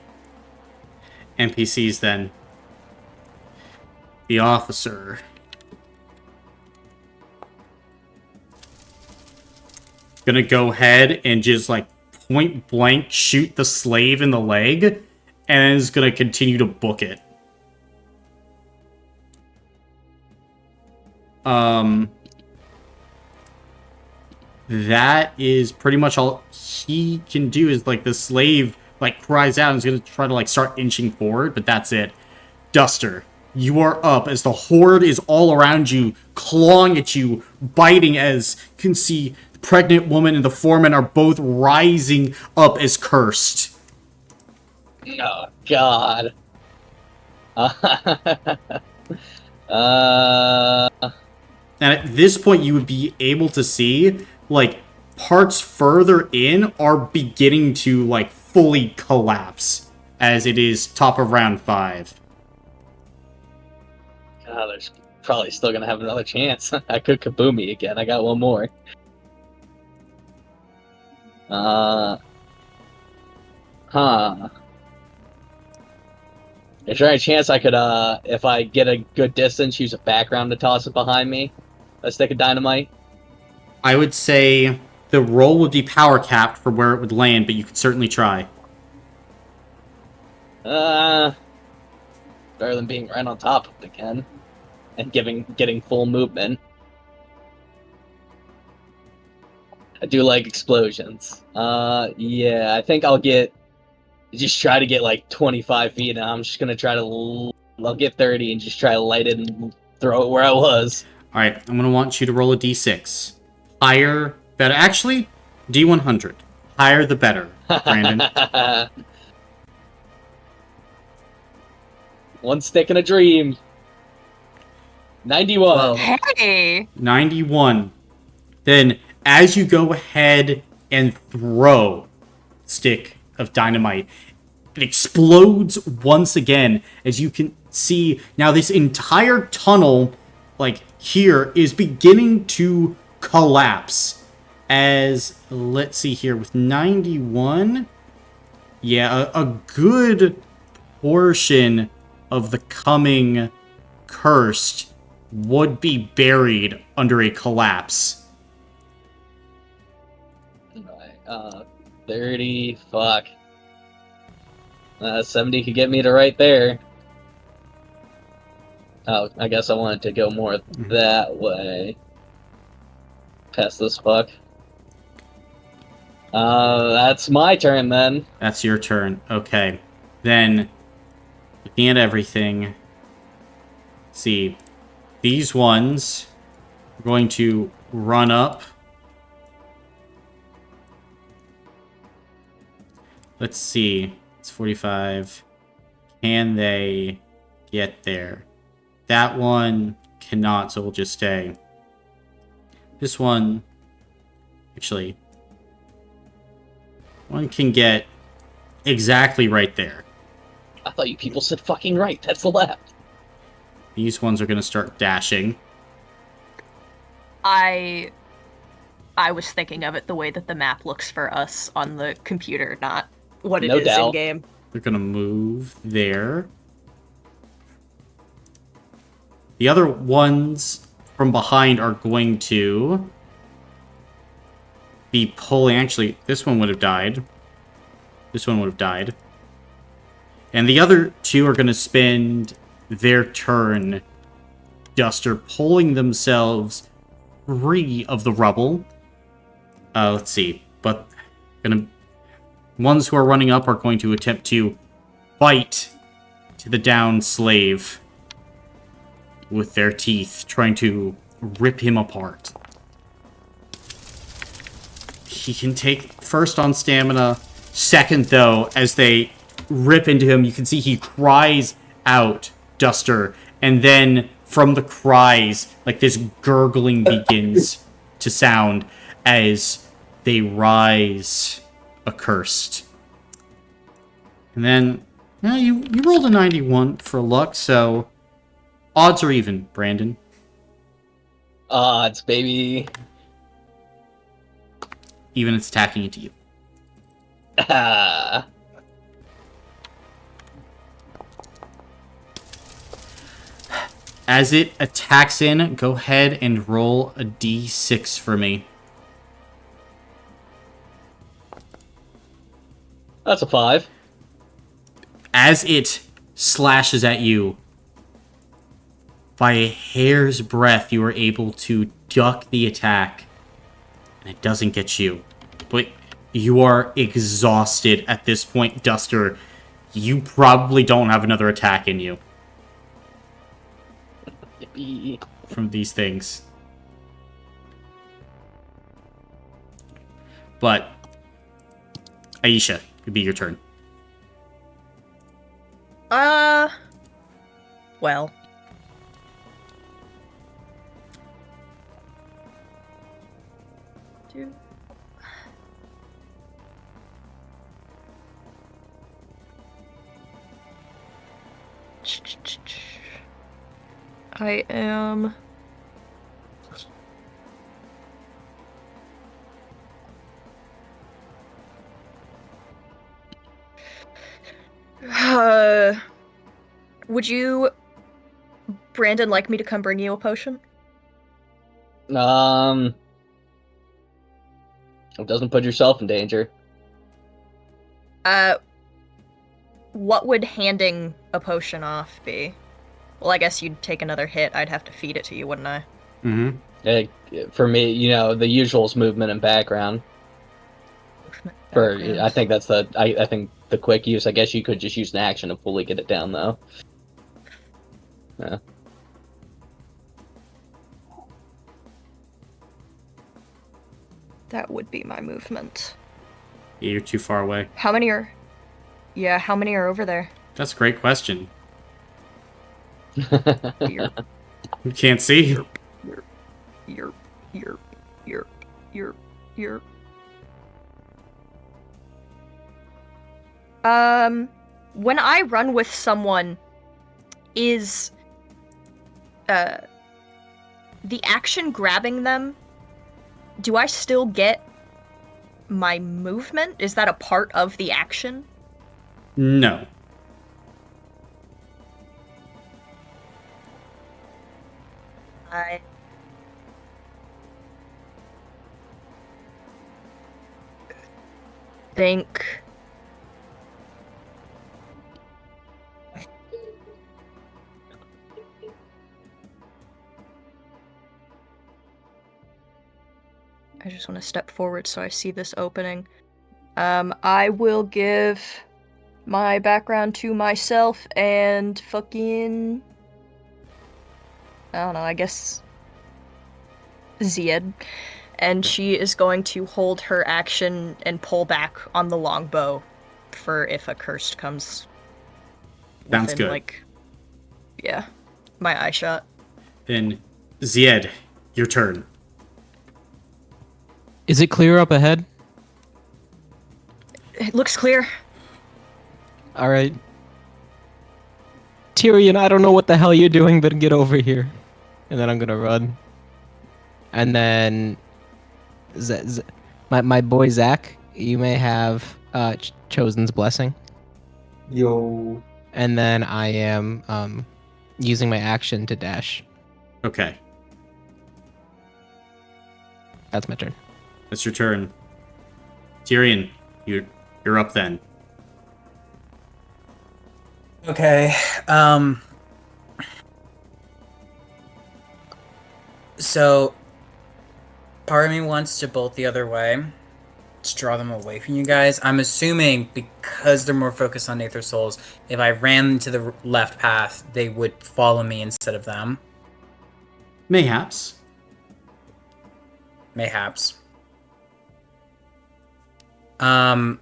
NPCs then. The officer. Gonna go ahead and just like point blank shoot the slave in the leg, and is gonna continue to book it. That is pretty much all he can do. Is like the slave like cries out and is gonna try to like start inching forward, but that's it. Duster, you are up as the horde is all around you, clawing at you, biting, as you can see the pregnant woman and the foreman are both rising up as cursed. Oh, God. And at this point, you would be able to see, like, parts further in are beginning to, like, fully collapse, as it is top of round 5. There's probably still gonna have another chance. I could kaboom me again. I got one more. Huh. Is there any chance I could, if I get a good distance, use a background to toss it behind me? A stick of dynamite? I would say the roll would be power capped for where it would land, but you could certainly try. Better than being right on top of it again. And getting full movement. I do like explosions. Yeah, I think I'll try to get like 25 feet, and I'm just gonna try to, I'll get 30 and just try to light it and throw it where I was. Alright, I'm gonna want you to roll a d6. Higher, better. Actually, d100. Higher the better, Brandon. One stick in a dream. 91. Whoa. Hey! 91. Then, as you go ahead and throw stick of dynamite, it explodes once again. As you can see, now this entire tunnel, like here, is beginning to collapse as, let's see here, with 91, yeah, a good portion of the coming cursed would be buried under a collapse. 30, fuck. 70 could get me to right there. Oh, I guess I wanted to go more that way. Past this fuck. That's my turn then. That's your turn. Okay. Then, looking at everything, see, these ones are going to run up. Let's see. It's 45. Can they get there? That one cannot, so we'll just stay. This one, actually, one can get exactly right there. I thought you people said fucking right. That's the left. These ones are going to start dashing. I was thinking of it the way that the map looks for us on the computer, not what it No is doubt. in game. They're going to move there. The other ones from behind are going to be pulling. Actually, this one would have died. This one would have died. And the other two are going to spend their turn, Duster, pulling themselves free of the rubble. Let's see. But ones who are running up are going to attempt to bite to the downed slave with their teeth, trying to rip him apart. He can take first on stamina. Second, though, as they rip into him, you can see he cries out, Duster. And then from the cries, like this gurgling begins to sound as they rise accursed. And then, you rolled a 91 for luck, so odds are even, Brandon. Odds, baby. Even it's attacking into you. Ah. As it attacks in, go ahead and roll a d6 for me. That's a 5. As it slashes at you, by a hair's breadth, you are able to duck the attack, and it doesn't get you. But you are exhausted at this point, Duster. You probably don't have another attack in you Yippee. from these things. But, Aisha, it'd be your turn. Well. I am... would you, Brandon, like me to come bring you a potion? It doesn't put yourself in danger. What would handing a potion off be? Well, I guess you'd take another hit. I'd have to feed it to you, wouldn't I? Mm-hmm. For me, the usual is movement and background. I think that's I think the quick use. I guess you could just use an action to fully get it down, though. Yeah. That would be my movement. Yeah, you're too far away. How many are over there? That's a great question. You're, You can't see. you're. When I run with someone, is the action grabbing them do I still get my movement? Is that a part of the action? No. I think I just want to step forward so I see this opening. I will give my background to myself and fucking I don't know, I guess Ziad. And she is going to hold her action and pull back on the longbow for if a cursed comes Sounds within, good. like, yeah, my eye shot. Then, Zied, your turn. Is it clear up ahead? It looks clear. All right. Tyrion, I don't know what the hell you're doing, but get over here. And then I'm gonna run. And then, my boy Zach, you may have Chosen's blessing. Yo. And then I am using my action to dash. Okay, That's my turn. that's your turn. Tyrion, you're up then. Okay. So part of me wants to bolt the other way to draw them away from you guys. I'm assuming because they're more focused on Aether Souls, if I ran to the left path, they would follow me instead of them. Mayhaps. Mayhaps. Well,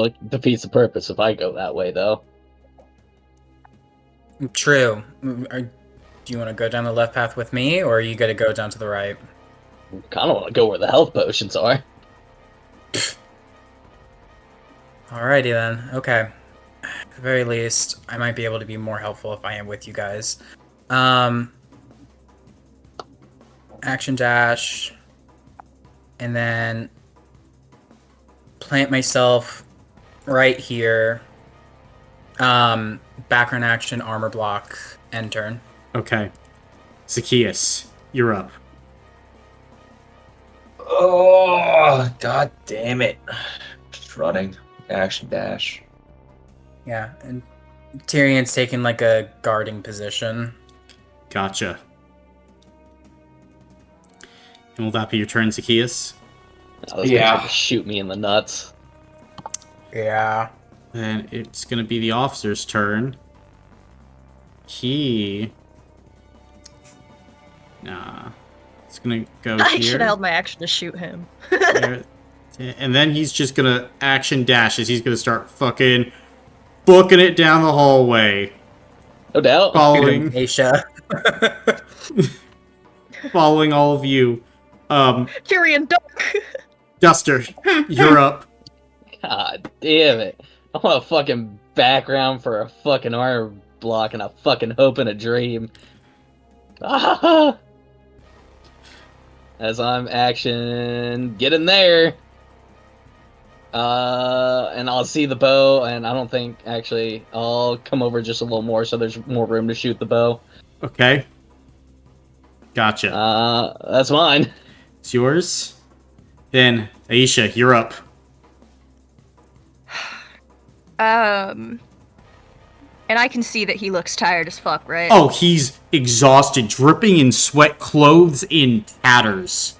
it defeats the purpose if I go that way, though. True. Do you want to go down the left path with me, or are you going to go down to the right? Kind of want to go where the health potions are. Alrighty then. Okay. At the very least, I might be able to be more helpful if I am with you guys. Action dash. And then plant myself right here. Background action, armor block, end turn. Okay. Zacchaeus, you're up. Oh, god damn it. Just running. Action dash. Yeah, and Tyrion's taking like a guarding position. Gotcha. And will that be your turn, Zacchaeus? Oh, this Yeah. guy's gonna shoot me in the nuts. Yeah. Then it's gonna be the officer's turn. Nah. It's gonna go I here. should have held my action to shoot him. There. And then he's just gonna action dashes. He's gonna start fucking booking it down the hallway. No doubt. Following Aisha. following all of you. Tyrion, duck! Duster, you're up. God damn it. I want a fucking background for a fucking armor block and a fucking hope and a dream. Ah! As I'm action, get in there. And I'll see the bow, and I don't think, actually, I'll come over just a little more so there's more room to shoot the bow. Okay. Gotcha. That's mine. It's yours. Then, Aisha, you're up. And I can see that he looks tired as fuck, right? Oh, he's exhausted, dripping in sweat, clothes in tatters.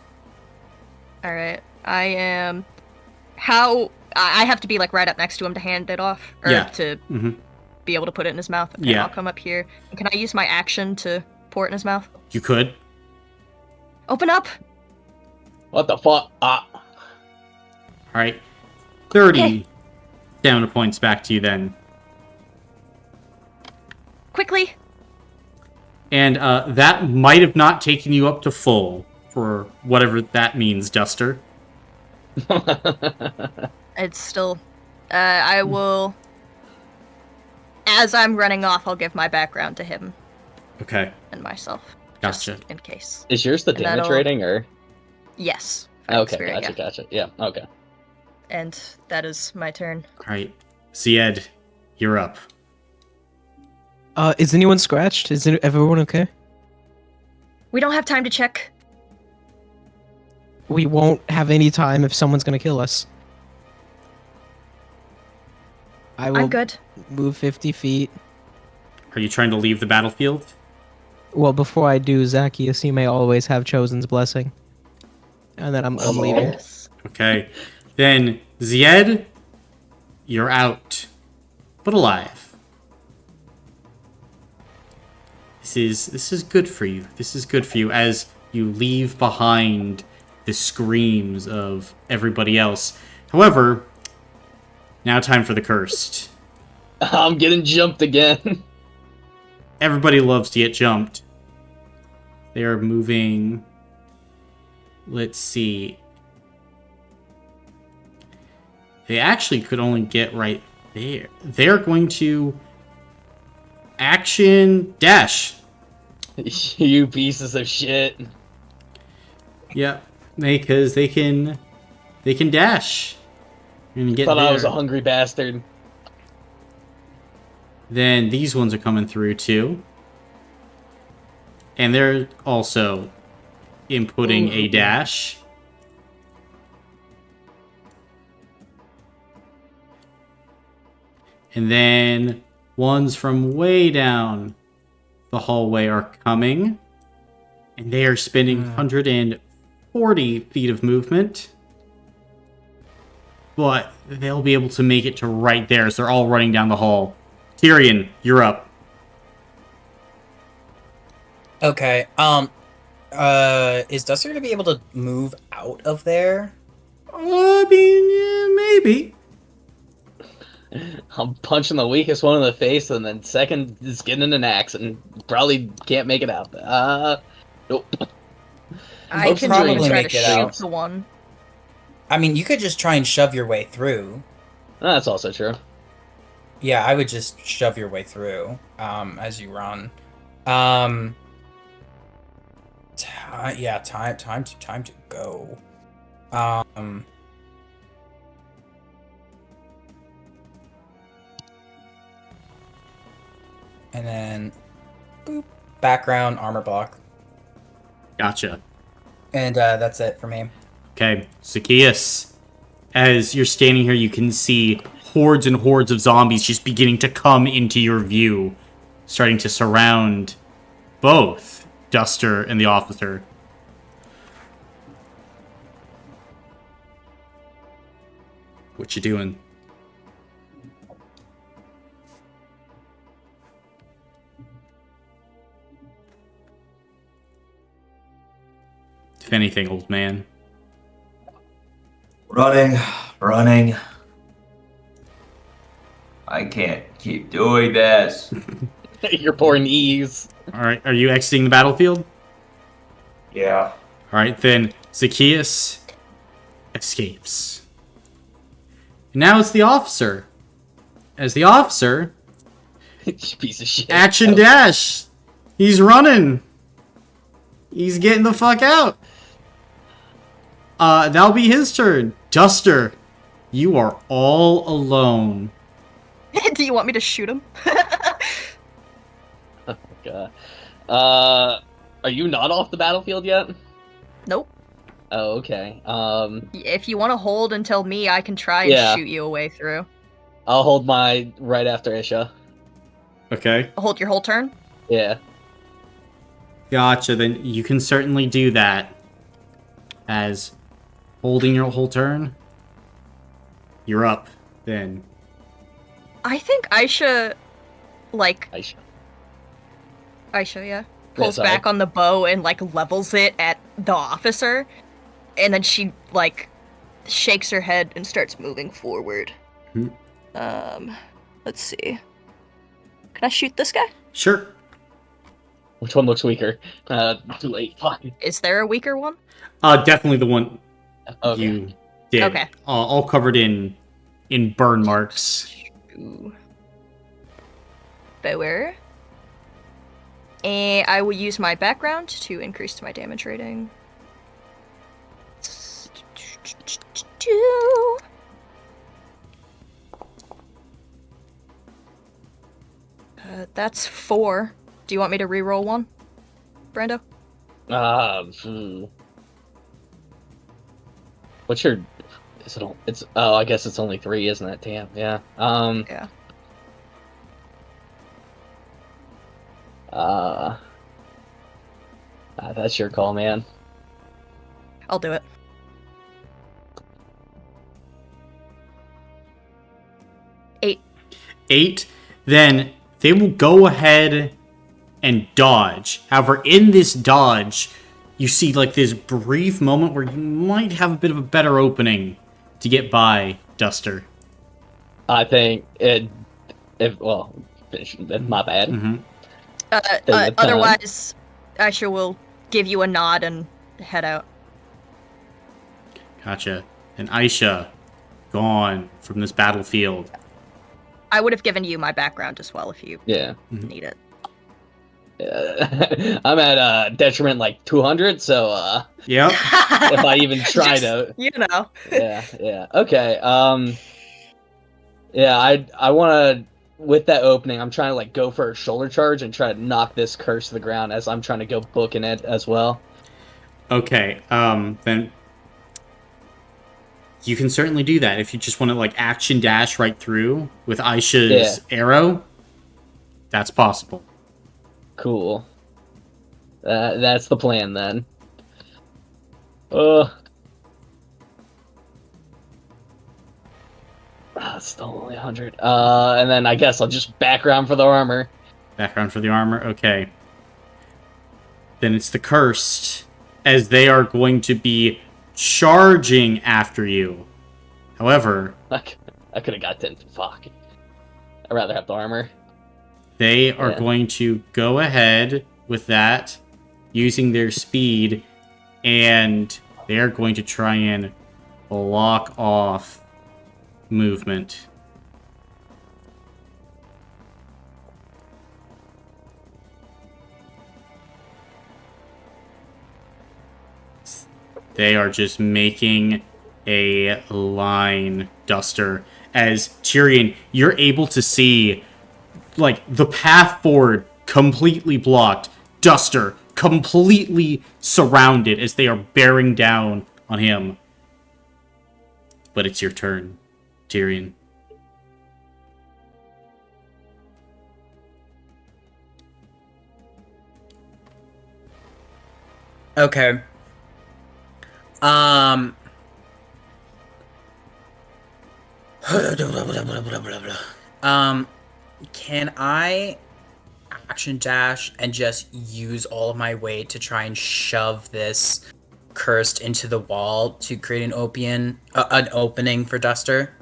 Alright. I am... I have to be, like, right up next to him to hand it off? Or Yeah. to Mm-hmm. be able to put it in his mouth? Okay, Yeah. I'll come up here. Can I use my action to pour it in his mouth? You could. Open up! What the fuck? Alright. 30 Okay. stamina points back to you then. Quickly! And that might have not taken you up to full, for whatever that means, Duster. It's still... I will... As I'm running off, I'll give my background to him Okay. and myself. just Gotcha. in case. Is yours the And damage that'll- rating, or? Yes. Fighting Okay, spirit, gotcha, yeah. gotcha. Yeah, okay. And that is my turn. All right, Zied, you're up. Is anyone scratched? Is everyone okay? We don't have time to check. We won't have any time if someone's gonna kill us. I will I'm good. move 50 feet. Are you trying to leave the battlefield? Well, before I do, Zacchaeus, you may always have Chosen's blessing. And then I'm leaving. Yes. Okay. Then, Zied, you're out. But alive. This is good for you. This is good for you as you leave behind the screams of everybody else. However, now time for the cursed. I'm getting jumped again. Everybody loves to get jumped. They are moving. Let's see. They actually could only get right there. They're going to action dash. You pieces of shit. Yep, because they can dash and get Thought there. I was a hungry bastard. Then these ones are coming through too, and they're also inputting a dash. And then ones from way down the hallway are coming. And they are spending 140 feet of movement. But they'll be able to make it to right there as they're all running down the hall. Tyrion, you're up. Okay. Is Duster gonna be able to move out of there? I mean, yeah, maybe. I'm punching the weakest one in the face, and then second is getting an axe, and probably can't make it out. Nope. I Hopes can and try dreams. to make it out. shoot the one. I mean, you could just try and shove your way through. That's also true. Yeah, I would just shove your way through, as you run. Yeah, time to go. And then, boop, background armor block, Gotcha. and that's it for me. Okay, Zacchaeus. As you're standing here, you can see hordes and hordes of zombies just beginning to come into your view, starting to surround both Duster and the officer. What you doing? If anything, old man. Running. I can't keep doing this. Your poor knees. Alright, are you exiting the battlefield? Yeah. Alright, then Zacchaeus escapes. And now it's the officer. As the officer, You piece of shit. action dash. He's running. He's getting the fuck out. That'll be his turn. Duster, you are all alone. Do you want me to shoot him? God. Are you not off the battlefield yet? Nope. Oh, okay. If you want to hold until me, I can try and Yeah. shoot you away through. I'll hold my right after Isha. Okay. Hold your whole turn? Yeah. Gotcha, then you can certainly do that. As holding your whole turn, you're up, then. I think Aisha, like, Isha. Aisha, yeah, pulls sorry. back on the bow and, like, levels it at the officer. And then she, like, shakes her head and starts moving forward. Hmm. Let's see. Can I shoot this guy? Sure. Which one looks weaker? Too late. Fine. Is there a weaker one? Definitely the one Okay. you did. Okay. All covered in burn marks. Ooh. Bower. And I will use my background to increase my damage rating. That's 4. Do you want me to re-roll one, Brando? Hmm. What's your? Is it? It's. Oh, I guess it's only 3, isn't it? Damn. Yeah. Yeah. That's your call, man. I'll do it. 8. 8, then they will go ahead and dodge. However, in this dodge, you see like this brief moment where you might have a bit of a better opening to get by Duster. I think it. Well, my bad. Mm-hmm. Otherwise, Aisha will give you a nod and head out. Gotcha. And Aisha, gone from this battlefield. I would have given you my background as well if you need it. I'm at detriment like 200, so Yep. if I even try to, you know. yeah. Okay. Yeah, I want to with that opening. I'm trying to like go for a shoulder charge and try to knock this curse to the ground as I'm trying to go booking it as well. Okay. Then you can certainly do that if you just want to like action dash right through with Aisha's arrow. That's possible. Cool. That's the plan then. Still only 100. And then I guess I'll just background for the armor. Background for the armor. Okay. Then it's the cursed, as they are going to be charging after you. However, I could have got 10. Fuck. I'd rather have the armor. They are going to go ahead with that, using their speed, and they are going to try and block off movement. They are just making a line, Duster. As Tyrion, you're able to see, like, the path forward completely blocked. Duster completely surrounded as they are bearing down on him. But it's your turn, Tyrion. Okay. Can I action dash and just use all of my weight to try and shove this cursed into the wall to create an opening for Duster?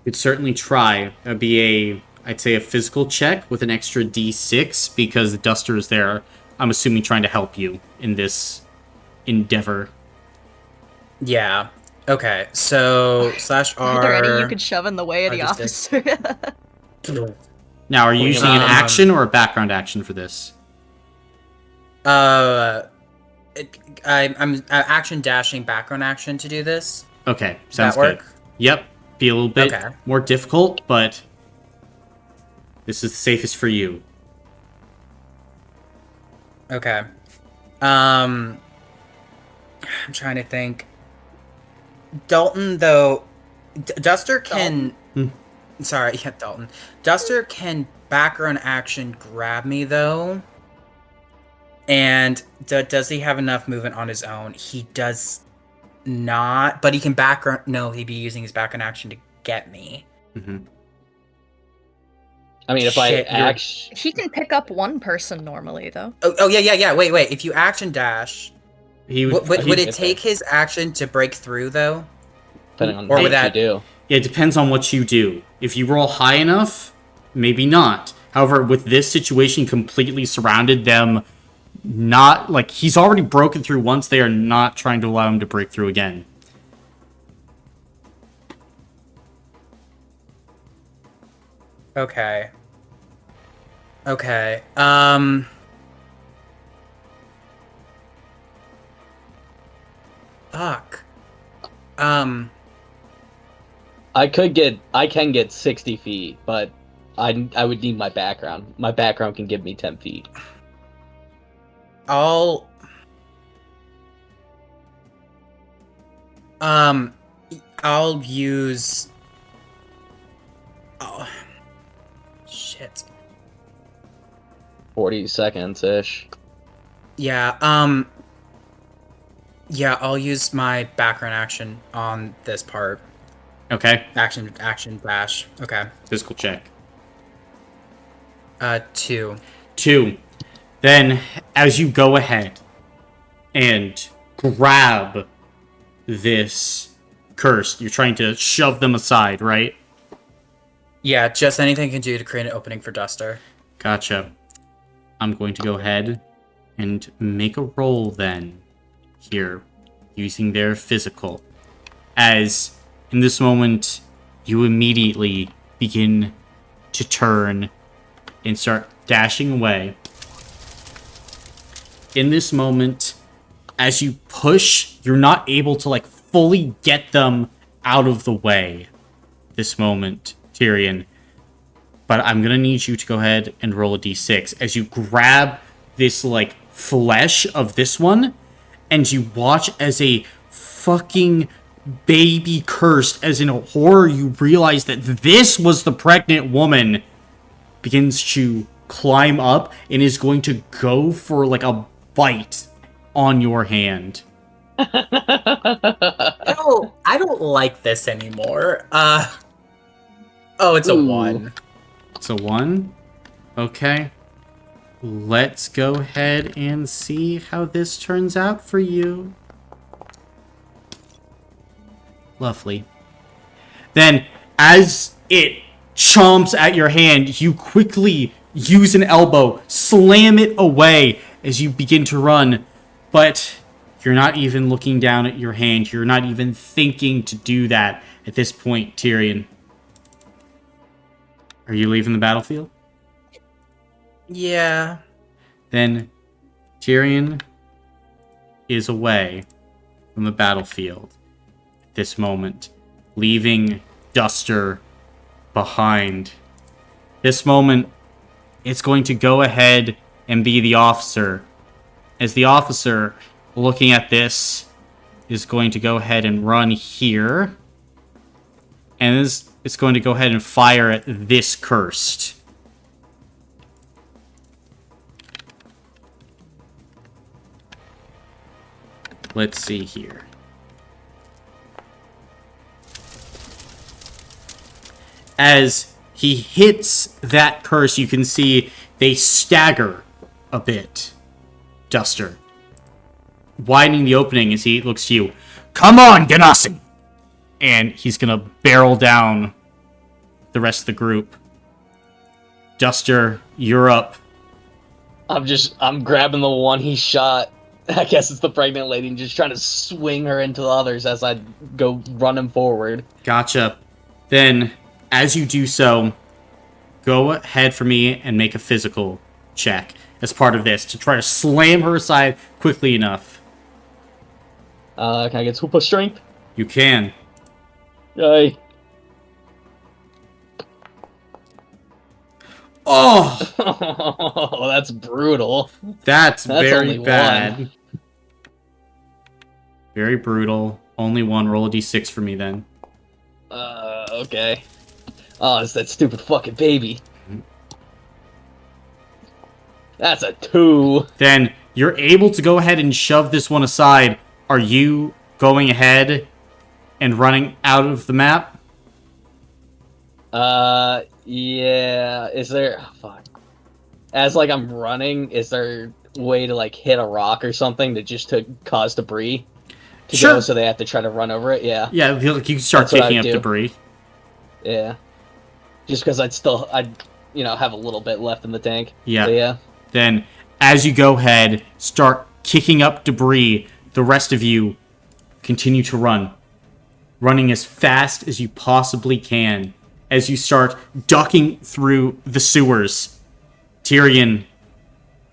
Could certainly try. It'd be I'd say a physical check with an extra D6 because the Duster is there. I'm assuming trying to help you in this endeavor. Yeah. Okay. So /R. Are there any you could shove in the way of the RD6. officer? Now, are you using an action or a background action for this? I'm action dashing background action to do this. Okay, sounds that work? good. Yep, be a little bit more difficult, but this is the safest for you. Okay. I'm trying to think. Dalton, though, Duster can. Sorry, yeah, Dalton. Duster can background action grab me, though. And does he have enough movement on his own? He does not, but he can background. No, he'd be using his background action to get me. Mm-hmm. I mean, if he can pick up one person normally, though. Yeah. Wait. If you action dash, would it take his action to break through, though? Depending on what you do. Yeah, it depends on what you do. If you roll high enough, maybe not. However, with this situation completely surrounded, them not like he's already broken through once. They are not trying to allow him to break through again. Okay. I can get 60 feet, but I would need my background. My background can give me 10 feet. I'll I'll use. Oh, shit. 40 seconds ish. Yeah. Yeah, I'll use my background action on this part. Okay. Action dash. Okay. Physical check. 2. 2. Then, as you go ahead and grab this curse, you're trying to shove them aside, right? Yeah, just anything can do to create an opening for Duster. Gotcha. I'm going to go ahead and make a roll then here, using their physical. As in this moment, you immediately begin to turn and start dashing away. In this moment, as you push, you're not able to like fully get them out of the way. This moment, Tyrion. But I'm gonna need you to go ahead and roll a d6 as you grab this like flesh of this one, and you watch as a fucking baby cursed, as in a horror, you realize that this was the pregnant woman, begins to climb up and is going to go for like a bite on your hand. I don't like this anymore. Oh, it's a Ooh. 1. It's a 1. Okay. Let's go ahead and see how this turns out for you. Lovely. Then, as it chomps at your hand, you quickly use an elbow, slam it away as you begin to run. But you're not even looking down at your hand. You're not even thinking to do that at this point, Tyrion. Are you leaving the battlefield? Yeah. Then Tyrion is away from the battlefield at this moment, leaving Duster behind. This moment, it's going to go ahead and be the officer. As the officer, looking at this, is going to go ahead and run here. And it's going to go ahead and fire at this cursed. Let's see here. As he hits that curse, you can see they stagger a bit. Duster, widening the opening as he looks to you. Come on, Ganassi! And he's gonna barrel down the rest of the group. Duster, you're up. I'm grabbing the one he shot. I guess it's the pregnant lady, and just trying to swing her into the others as I go running forward. Gotcha. Then, as you do so, go ahead for me and make a physical check as part of this to try to slam her aside quickly enough. Can I get super strength? You can. Yay. Oh! That's brutal. That's That's very only bad. one. Very brutal. Only one. Roll a d6 for me then. Okay. Oh, it's that stupid fucking baby. That's a 2. Then you're able to go ahead and shove this one aside. Are you going ahead and running out of the map? Yeah. Is there... Oh, fuck. As, like, I'm running, is there a way to, like, hit a rock or something to cause debris to Sure. go so they have to try to run over it? Yeah. Yeah, you can start That's what kicking I'd up do. debris. Yeah. Just because I'd have a little bit left in the tank. Yeah. But yeah. Then, as you go ahead, start kicking up debris, the rest of you continue to run. Running as fast as you possibly can as you start ducking through the sewers. Tyrion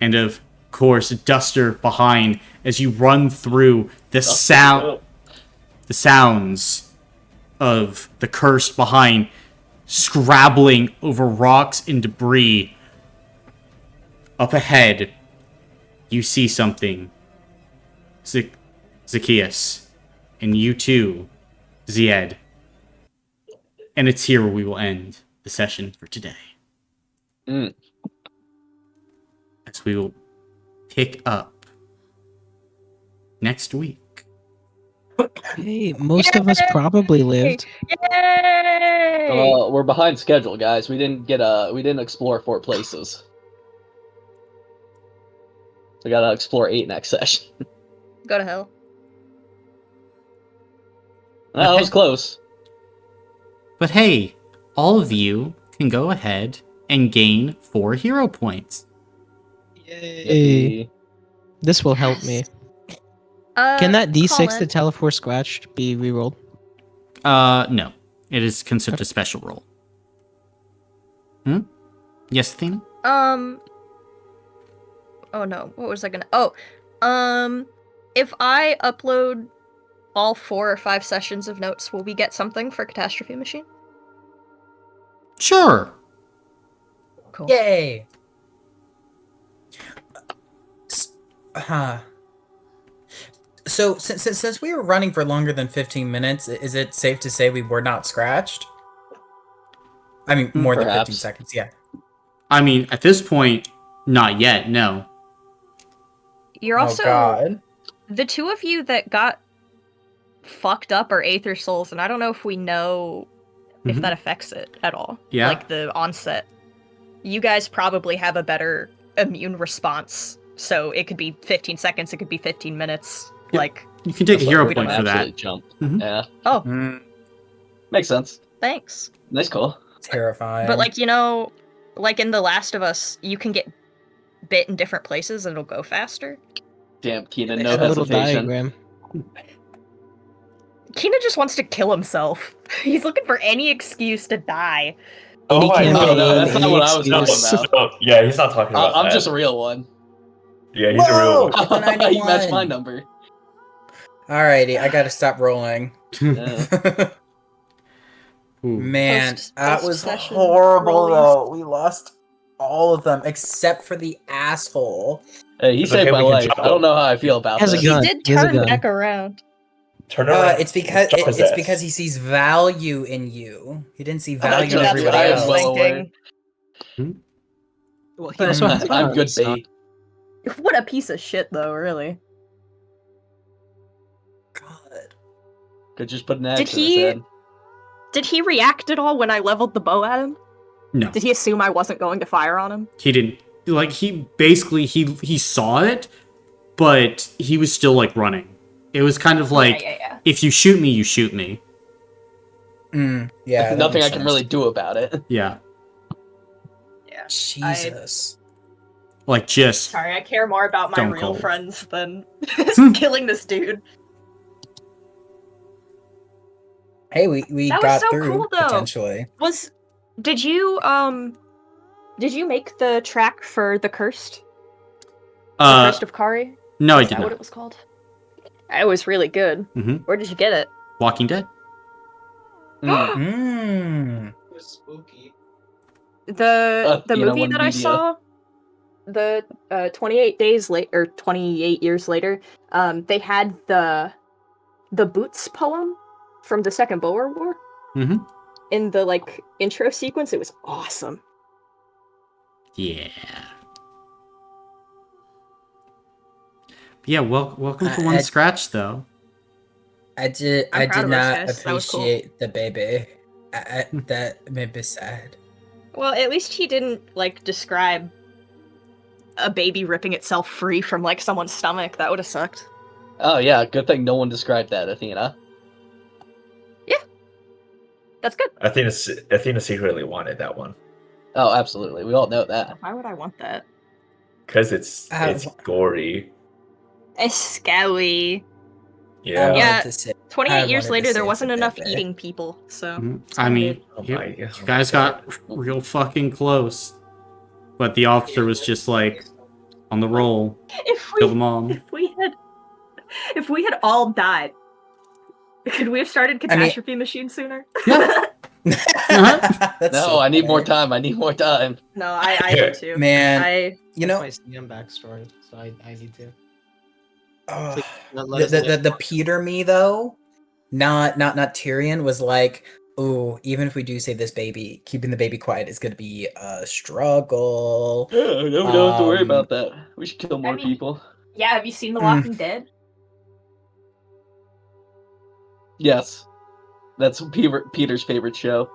and, of course, Duster behind as you run through the sound. the sounds of the cursed behind scrabbling over rocks and debris. Up ahead, you see something. Zacchaeus. And you too, Zied. And it's here where we will end the session for today. Mm. As we will pick up next week. Hey, most of us probably lived. Yay! We're behind schedule, guys. We didn't explore 4 places. We gotta explore 8 next session. Go to hell. That was close. But hey, all of you can go ahead and gain 4 hero points. Yay. This will help me. Can that D6 Colin, to teleport scratched be rerolled? No. It is considered a special roll. Yes, Athena? Oh no, what was I gonna... if I upload all 4 or 5 sessions of notes, will we get something for Catastrophe Machine? Sure. Cool. Yay! So since we were running for longer than 15 minutes, is it safe to say we were not scratched? I mean, more than 15 Perhaps. seconds, yeah. I mean, at this point, not yet, no. You're also... Oh god. The 2 of you that got fucked up are Aether Souls, and I don't know if we know if Mhm. that affects it at all. Yeah. Like the onset. You guys probably have a better immune response, so it could be 15 seconds, it could be 15 minutes. Yep. Like, You can take a That's hero why we point don't for that. absolutely jump. Mhm. Yeah, oh, Mm, makes sense. thanks. Nice call. terrifying. But like, like in The Last of Us, you can get bit in different places and it'll go faster. Damn, Keenan, They no have a little hesitation. diagram. Keenan just wants to kill himself. He's looking for any excuse to die. Oh Any my campaign, Oh, no, that's any not what I was excuse. talking about. No, yeah, he's not talking about I'm that. just a real one. Yeah, he's a real one. Whoa! It's a 91. You matched my number. Alrighty, I gotta stop rolling. Yeah. Ooh. Man, Post- that was post-session horrible rollies. though. We lost all of them except for the asshole. Hey, he It's saved okay, my we can life. jump I don't him. know how I feel about Has a this. He gun. did He has a turn gun. back around. Turn around. It's because Jump his it's ass. because he sees value in you. He didn't see I value in trust That's you. what everybody I I was am else. well aware. thinking. Well, he also has a gun. I'm good so- bait. What a piece of shit, though, really. God. Could just put an Did axe in his he- head. Did he react at all when I leveled the bow at him? No, Did he assume I wasn't going to fire on him? he didn't. Like, he basically, he saw it, but he was still, like, running. It was kind of like, Yeah. if you shoot me, you shoot me. Yeah. that Nothing makes I can sense. really do about it. Yeah. Yeah. Jesus. Like, just... Sorry, I care more about my Stone real cold. friends than killing this dude. Hey, we That was got so through cool, though. potentially. Did you make the track for the Cursed? The Cursed of Khari? no, I Is did that what not. it was called? It was really good. Mhm. Where did you get it? Walking Dead? Mmm. The movie one that I media. saw, the 28 days late or 28 years later, they had the Boots poem from the Second Boer War Mm-hmm. in the like intro sequence. It was awesome. Yeah. Yeah, welcome to One I- Scratch, though. I did I'm proud of us, not guys. That was cool. appreciate the baby. That made me sad. Well, at least he didn't like describe a baby ripping itself free from like someone's stomach. That would have sucked. Oh yeah, good thing no one described that, Athena. That's good. Athena secretly wanted that one Oh, absolutely. We all know that. Why would I want that? because it's gory. It's scary. Yeah. Yeah. To say, 28 years wanted to later, there save wasn't the enough baby. eating people, so. Mhm. it's I all mean, good. Oh you, my you God. guys got real fucking close. But the officer was just like, on the roll, if kill the we mom. if we had all died, Could we have started I mean- Catastrophe Machine sooner? Yeah. That's No, so I need more funny. time. I need more time. No, I do too. Man, you know, That's my CM backstory, so I need to. oh, Let us the Peter me though, not Tyrion was like, oh, even if we do save this baby, keeping the baby quiet is gonna be a struggle. Yeah, no, we don't have to worry Um, about that. We should kill more I mean- people. Yeah, have you seen The Mm. Walking Dead? Yes, that's Peter's favorite show.